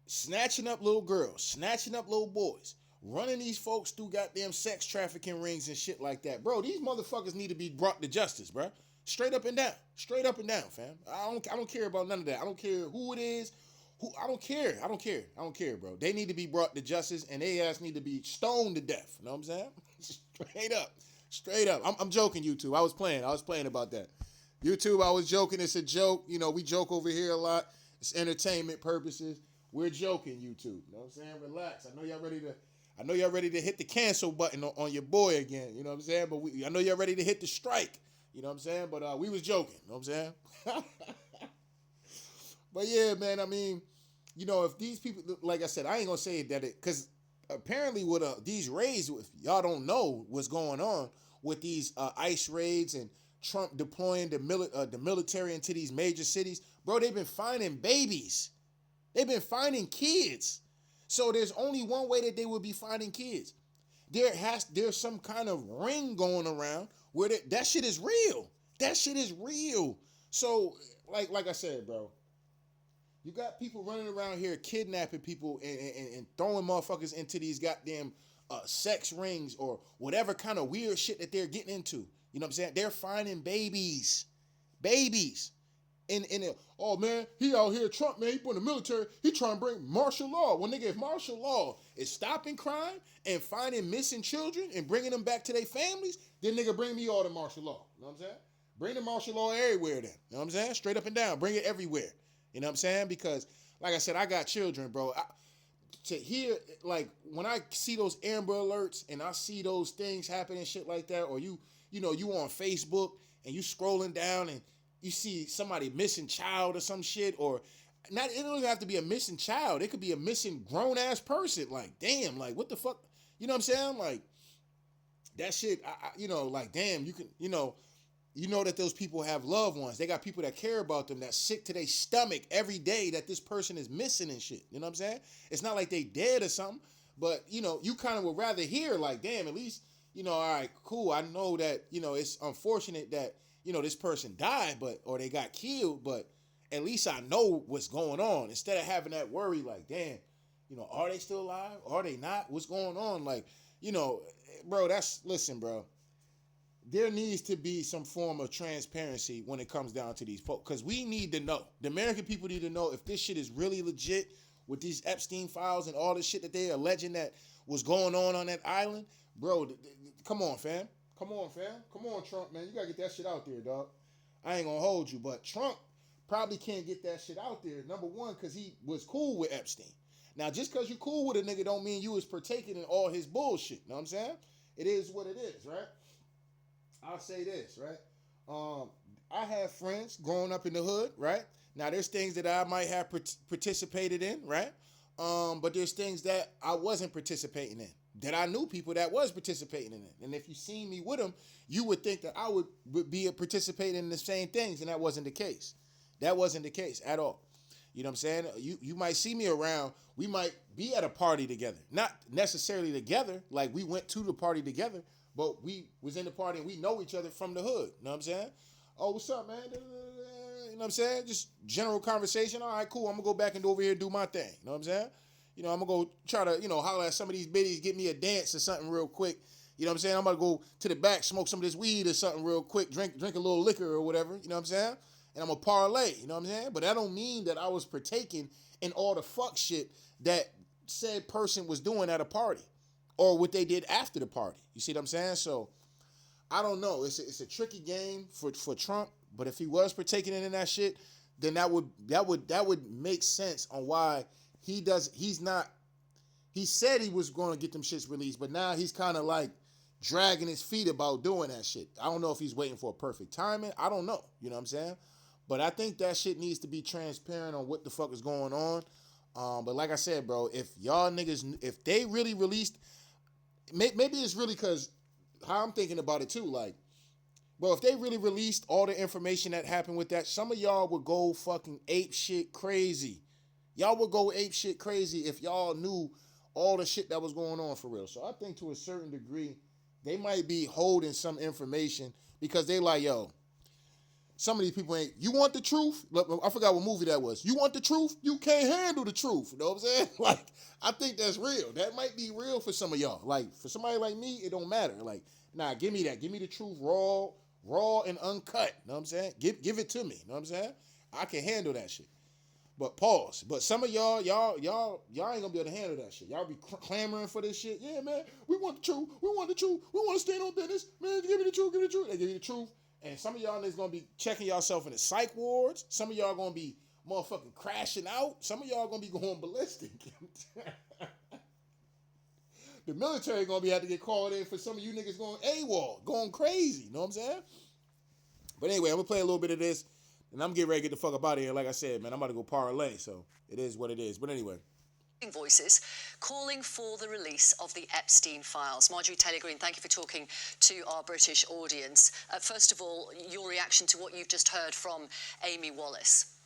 snatching up little girls, snatching up little boys, running these folks through goddamn sex trafficking rings and shit like that, bro, these motherfuckers need to be brought to justice, bro. Straight up and down, fam. I don't care about none of that. I don't care who it is. I don't care, bro. They need to be brought to justice, and they ass need to be stoned to death. You know what I'm saying? Straight up. I'm joking, YouTube. I was playing about that. YouTube, I was joking. It's a joke. You know, we joke over here a lot. It's entertainment purposes. We're joking, YouTube. You know what I'm saying? Relax. I know y'all ready to hit the cancel button on your boy again. You know what I'm saying? But I know y'all ready to hit the strike. You know what I'm saying? But we was joking. You know what I'm saying? But yeah, man, I mean, you know, if these people, like I said, I ain't gonna say that because apparently with these raids, if y'all don't know what's going on with these ICE raids and Trump deploying the military into these major cities, bro, they've been finding babies. They've been finding kids. So there's only one way that they would be finding kids. There's some kind of ring going around where that shit is real. That shit is real. So, like I said, bro, you got people running around here kidnapping people and throwing motherfuckers into these goddamn sex rings or whatever kind of weird shit that they're getting into. You know what I'm saying? They're finding babies. Oh man, he out here, Trump, man, he put in the military, he trying to bring martial law. Well, nigga, if martial law is stopping crime and finding missing children and bringing them back to their families, then nigga, bring me all the martial law. You know what I'm saying? Bring the martial law everywhere then. You know what I'm saying? Straight up and down. Bring it everywhere. You know what I'm saying? Because, like I said, I got children, bro. To hear, like, when I see those Amber Alerts and I see those things happen and shit like that, or you on Facebook and you scrolling down and you see somebody missing child or some shit, or it don't even have to be a missing child. It could be a missing grown-ass person. Like, damn, like, what the fuck? You know what I'm saying? Like, that shit, like, damn, you can, you know that those people have loved ones. They got people that care about them, that's sick to their stomach every day that this person is missing and shit. You know what I'm saying? It's not like they dead or something, but, you kind of would rather hear, like, damn, at least, all right, cool. I know that, it's unfortunate that, this person died, or they got killed, but at least I know what's going on. Instead of having that worry, like, damn, are they still alive? Are they not? What's going on? Like, bro, listen, bro. There needs to be some form of transparency when it comes down to these folks, because we need to know. The American people need to know if this shit is really legit with these Epstein files and all the shit that they're alleging that was going on that island. Bro, come on, fam. Come on, Trump, man. You got to get that shit out there, dog. I ain't going to hold you, but Trump probably can't get that shit out there. Number one, because he was cool with Epstein. Now, just because you're cool with a nigga don't mean you was partaking in all his bullshit. Know what I'm saying? It is what it is, right? I'll say this, right? I have friends growing up in the hood, right? Now, there's things that I might have participated in, right? But there's things that I wasn't participating in, that I knew people that was participating in it. And if you seen me with them, you would think that I would be participating in the same things, and that wasn't the case. That wasn't the case at all. You know what I'm saying? You might see me around. We might be at a party together. Not necessarily together, like we went to the party together, but we was in the party and we know each other from the hood. You know what I'm saying? Oh, what's up, man? You know what I'm saying? Just general conversation. All right, cool. I'm going to go back and over here and do my thing. You know what I'm saying? I'm going to go try to, holler at some of these biddies, get me a dance or something real quick. You know what I'm saying? I'm going to go to the back, smoke some of this weed or something real quick, drink a little liquor or whatever. You know what I'm saying? and I'm a parlay. You know what I'm saying? But that don't mean that I was partaking in all the fuck shit that said person was doing at a party or what they did after the party. You see what I'm saying? So I don't know. It's a tricky game for Trump. But if he was partaking in that shit, then that would make sense on why he's not. He said he was going to get them shits released, but now he's kind of like dragging his feet about doing that shit. I don't know if he's waiting for a perfect timing. I don't know. You know what I'm saying? But I think that shit needs to be transparent on what the fuck is going on. But like I said, bro, if y'all niggas, if they really released, maybe it's really because how I'm thinking about it too. Like, bro, if they really released all the information that happened with that, some of y'all would go fucking ape shit crazy. Y'all would go ape shit crazy if y'all knew all the shit that was going on for real. So I think to a certain degree, they might be holding some information because they like, yo, some of these people ain't, you want the truth? Look, I forgot what movie that was. You want the truth? You can't handle the truth. You know what I'm saying? Like, I think that's real. That might be real for some of y'all. Like, for somebody like me, it don't matter. Like, nah, give me that. Give me the truth raw and uncut. You know what I'm saying? Give it to me. You know what I'm saying? I can handle that shit. But pause. But some of y'all ain't gonna be able to handle that shit. Y'all be clamoring for this shit. Yeah, man, we want the truth. We want the truth. We want to stand on business. Man, give me the truth. Give me the truth. They give you the truth. And some of y'all is gonna be checking yourself in the psych wards. Some of y'all gonna be motherfucking crashing out. Some of y'all gonna be going ballistic. The military gonna be have to get called in for some of you niggas going AWOL, going crazy. You know what I'm saying? But anyway, I'm gonna play a little bit of this, and I'm getting ready to get the fuck up out of here. Like I said, man, I'm about to go parlay, so it is what it is. But anyway. Voices calling for the release of the Epstein files. Marjorie Taylor Greene, thank you for talking to our British audience. First of all, your reaction to what you've just heard from Amy Wallace.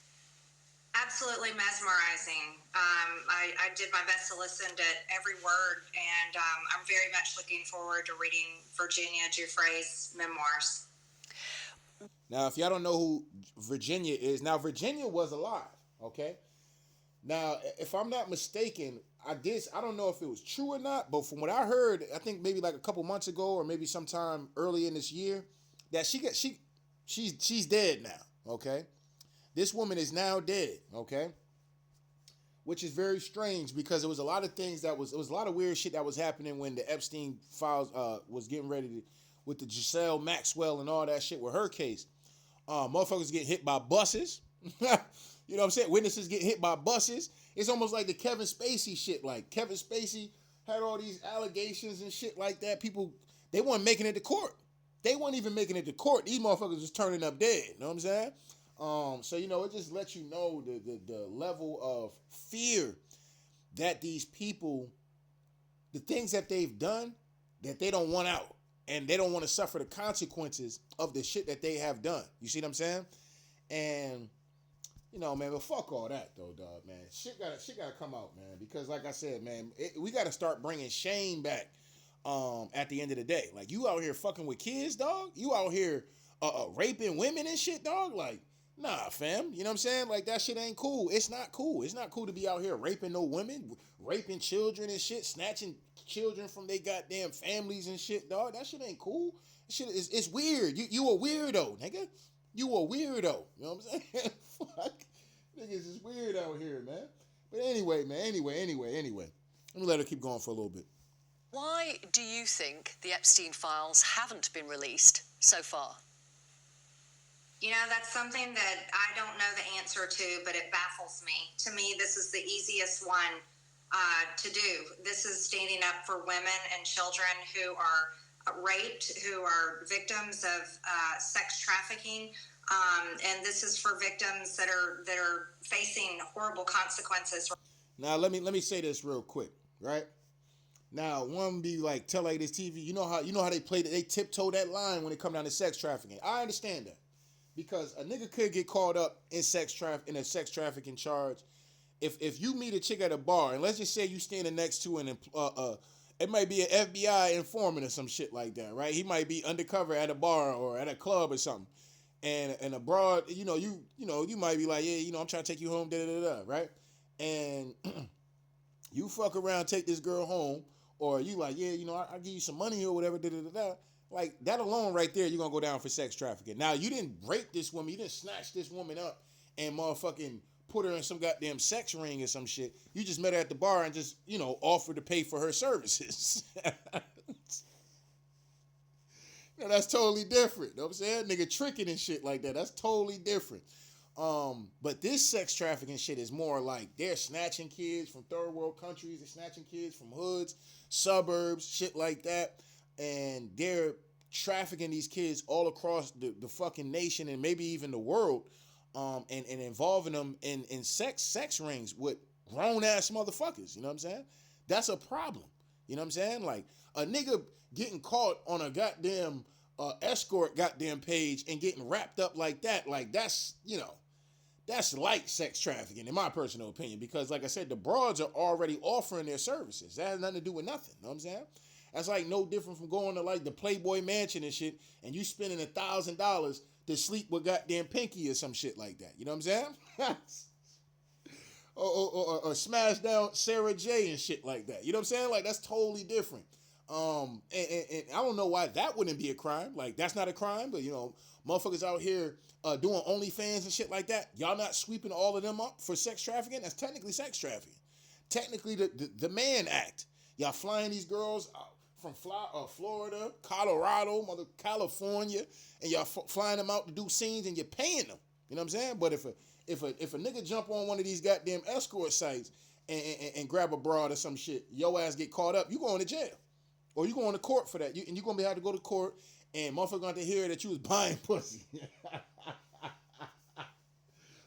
Absolutely mesmerizing. I did my best to listen to every word, and I'm very much looking forward to reading Virginia Giuffre's memoirs. Now, if y'all don't know who Virginia is, now Virginia was alive, okay? Now, if I'm not mistaken, I don't know if it was true or not, but from what I heard, I think maybe like a couple months ago or maybe sometime early in this year, that she's dead now, okay? This woman is now dead, okay? Which is very strange because there was a lot of things it was a lot of weird shit that was happening when the Epstein files was getting ready to, with the Giselle Maxwell and all that shit with her case. Motherfuckers get hit by buses. You know what I'm saying? Witnesses get hit by buses. It's almost like the Kevin Spacey shit. Like, Kevin Spacey had all these allegations and shit like that. People, they weren't making it to court. They weren't even making it to court. These motherfuckers was turning up dead. You know what I'm saying? So, you know, it just lets you know the level of fear that these people, the things that they've done, that they don't want out. And they don't want to suffer the consequences of the shit that they have done. You see what I'm saying? And, you know, man, but fuck all that, though, dog, man. Shit gotta come out, man. Because, like I said, man, we gotta start bringing shame back at the end of the day. Like, you out here fucking with kids, dog? You out here raping women and shit, dog? Like, nah, fam. You know what I'm saying? Like, that shit ain't cool. It's not cool. It's not cool to be out here raping no women, raping children and shit, snatching children from their goddamn families and shit, dog. That shit ain't cool. That shit it's weird. You a weirdo, nigga. You a weirdo. You know what I'm saying? Fuck. Niggas is weird out here, man. But anyway, man. Anyway. Let me let her keep going for a little bit. Why do you think the Epstein files haven't been released so far? You know, that's something that I don't know the answer to, but it baffles me. To me, this is the easiest one to do. This is standing up for women and children who are raped, who are victims of sex trafficking, and this is for victims that are facing horrible consequences. Now let me say this real quick, right? Now, one be like tell like this TV, you know how they tiptoe that line when it come down to sex trafficking. I understand that. Because a nigga could get caught up in a sex trafficking charge. If you meet a chick at a bar, and let's just say you standing next to it might be an FBI informant or some shit like that, right? He might be undercover at a bar or at a club or something. And abroad, you might be like, yeah, I'm trying to take you home, right? And you fuck around, take this girl home, or you like, yeah, I give you some money or whatever, Like, that alone right there, you're going to go down for sex trafficking. Now, you didn't rape this woman. You didn't snatch this woman up and motherfucking put her in some goddamn sex ring or some shit. You just met her at the bar and just, offered to pay for her services. That's totally different. You know what I'm saying? Nigga tricking and shit like that. That's totally different. But this sex trafficking shit is more like they're snatching kids from third world countries. They're snatching kids from hoods, suburbs, shit like that. And they're trafficking these kids all across the fucking nation and maybe even the world, and involving them in sex rings with grown-ass motherfuckers. You know what I'm saying? That's a problem. You know what I'm saying? Like, a nigga getting caught on a goddamn escort goddamn page and getting wrapped up like that, like, that's light sex trafficking, in my personal opinion, because, like I said, the broads are already offering their services. That has nothing to do with nothing. You know what I'm saying? That's like no different from going to like the Playboy Mansion and shit, and you spending $1,000 to sleep with goddamn Pinky or some shit like that. You know what I'm saying? or smash down Sarah J and shit like that. You know what I'm saying? Like, that's totally different. And I don't know why that wouldn't be a crime. Like, that's not a crime, but motherfuckers out here doing OnlyFans and shit like that. Y'all not sweeping all of them up for sex trafficking? That's technically sex trafficking. Technically the Mann Act. Y'all flying these girls from Florida, Colorado, California, and y'all flying them out to do scenes and you're paying them. You know what I'm saying? But if a nigga jump on one of these goddamn escort sites and grab a broad or some shit, your ass get caught up, you going to jail. Or you going to court for that. And you're going to have to go to court and motherfucker going to hear that you was buying pussy.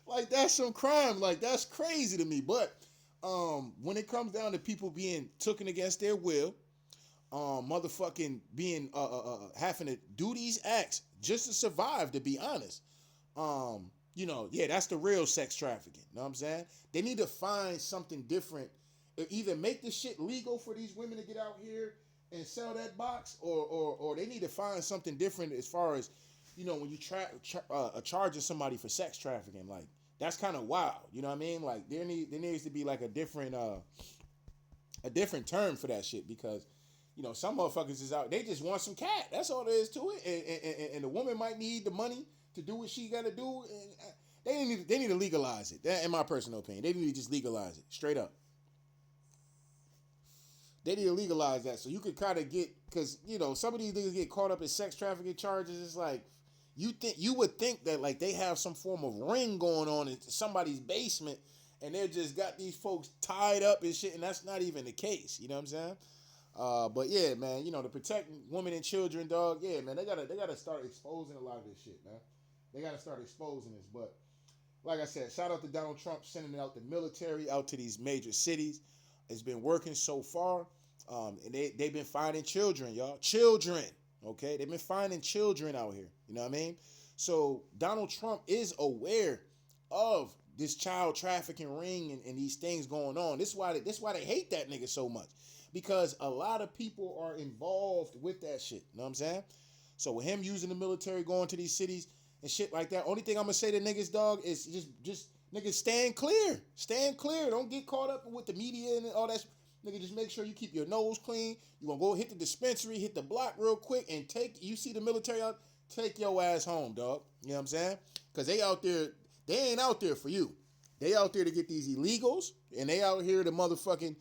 Like, that's some crime. Like, that's crazy to me. But when it comes down to people being taken against their will, motherfucking being having to do these acts just to survive, to be honest, that's the real sex trafficking. You know what I'm saying? They need to find something different. Either make this shit legal for these women to get out here and sell that box, or they need to find something different as far as, when you charging somebody for sex trafficking. Like, that's kind of wild. You know what I mean? Like, there needs to be like a different term for that shit, because some motherfuckers is out, they just want some cat. That's all there is to it. And the woman might need the money to do what she got to do. And they need to legalize it. That, in my personal opinion, they need to just legalize it straight up. They need to legalize that so you could kind of get, because some of these niggas get caught up in sex trafficking charges. It's like you would think that like they have some form of ring going on in somebody's basement, and they just got these folks tied up and shit, and that's not even the case. You know what I'm saying? But yeah, man, to protect women and children, dog. Yeah, man, they gotta start exposing a lot of this shit, man. They gotta start exposing this. But like I said, shout out to Donald Trump sending out the military out to these major cities. It's been working so far. And they've been finding children, y'all. Children, okay? They've been finding children out here. You know what I mean? So Donald Trump is aware of this child trafficking ring and these things going on. This is why they hate that nigga so much. Because a lot of people are involved with that shit. You know what I'm saying? So with him using the military, going to these cities and shit like that, only thing I'm going to say to niggas, dog, is just niggas stand clear. Stand clear. Don't get caught up with the media and all that shit. Nigga, just make sure you keep your nose clean. You gonna go hit the dispensary, hit the block real quick, and you see the military out, take your ass home, dog. You know what I'm saying? Because they out there, they ain't out there for you. They out there to get these illegals, and they out here to motherfucking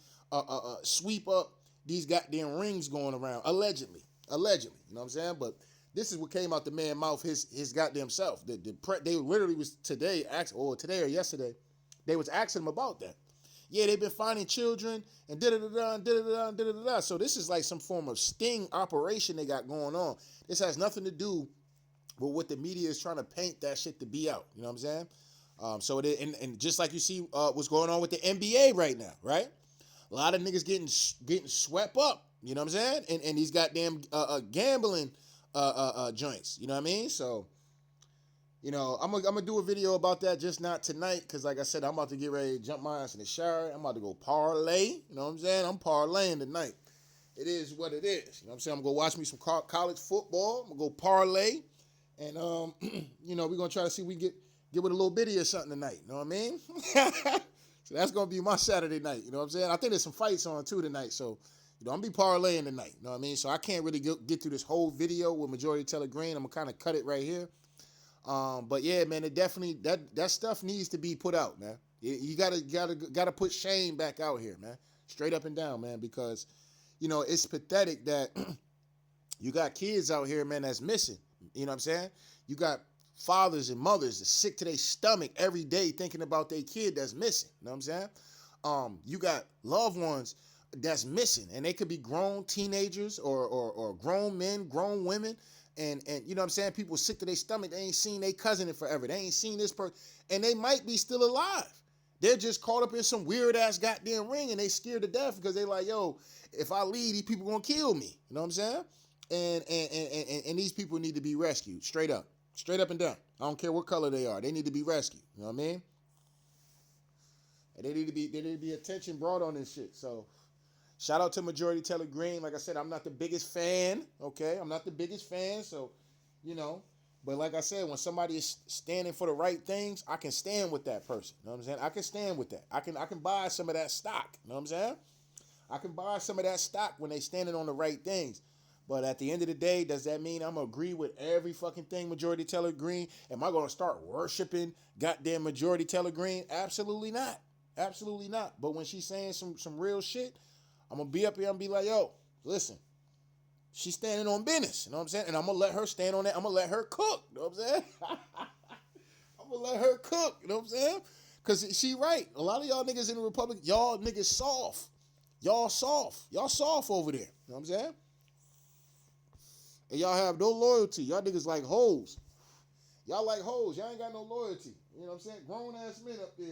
sweep up these goddamn rings going around, allegedly. You know what I'm saying? But this is what came out the man's mouth, his goddamn self. They literally was today or yesterday, they was asking him about that. Yeah, they've been finding children and da-da-da-da. So this is like some form of sting operation they got going on. This has nothing to do with what the media is trying to paint that shit to be out. You know what I'm saying? And just like you see what's going on with the NBA right now, right? A lot of niggas getting swept up. You know what I'm saying? And these goddamn gambling joints. You know what I mean? So, I'm gonna do a video about that, just not tonight, because like I said, I'm about to get ready to jump my ass in the shower. I'm about to go parlay. You know what I'm saying? I'm parlaying tonight. It is what it is. You know what I'm saying? I'm gonna go watch me some college football. I'm gonna go parlay. And we're gonna try to see if we can get with a little bitty or something tonight. You know what I mean? So that's gonna be my Saturday night. You know what I'm saying? I think there's some fights on too tonight. So, You know, I'm be parlaying tonight. You know what I mean? So I can't really get through this whole video with Majority Taylor Greene. I'm gonna kind of cut it right here. But yeah, man, it definitely that stuff needs to be put out, man. You gotta put shame back out here, man. Straight up and down, man, because you know it's pathetic that you got kids out here, man, that's missing. You know what I'm saying? You got fathers and mothers that's sick to their stomach every day thinking about their kid that's missing. You know what I'm saying? You got loved ones that's missing, and they could be grown teenagers or grown men, grown women, and you know what I'm saying? People sick to their stomach. They ain't seen their cousin in forever. They ain't seen this person, and they might be still alive. They're just caught up in some weird ass goddamn ring, and they scared to death because they like, yo, if I leave, these people gonna kill me. You know what I'm saying? And these people need to be rescued, straight up and down. I don't care what color they are. They need to be rescued. You know what I mean? And they need to be attention brought on this shit. So shout out to Majority Taylor Greene. Like I said, I'm not the biggest fan. Okay, I'm not the biggest fan. So, you know, but like I said, when somebody is standing for the right things, I can stand with that person. You know what I'm saying? I can stand with that. I can buy some of that stock. You know what I'm saying? I can buy some of that stock when they standing on the right things. But at the end of the day, does that mean I'm going to agree with every fucking thing Majority Taylor Greene? Am I going to start worshiping goddamn Majority Taylor Greene? Absolutely not. Absolutely not. But when she's saying some real shit, I'm going to be up here and be like, yo, listen, she's standing on business. You know what I'm saying? And I'm going to let her stand on that. I'm going to let her cook. You know what I'm saying? I'm going to let her cook. You know what I'm saying? Because she right. A lot of y'all niggas in the Republic, y'all niggas soft. Y'all soft. Y'all soft over there. You know what I'm saying? And y'all have no loyalty. Y'all niggas like hoes. Y'all like hoes. Y'all ain't got no loyalty. You know what I'm saying? Grown ass men up there.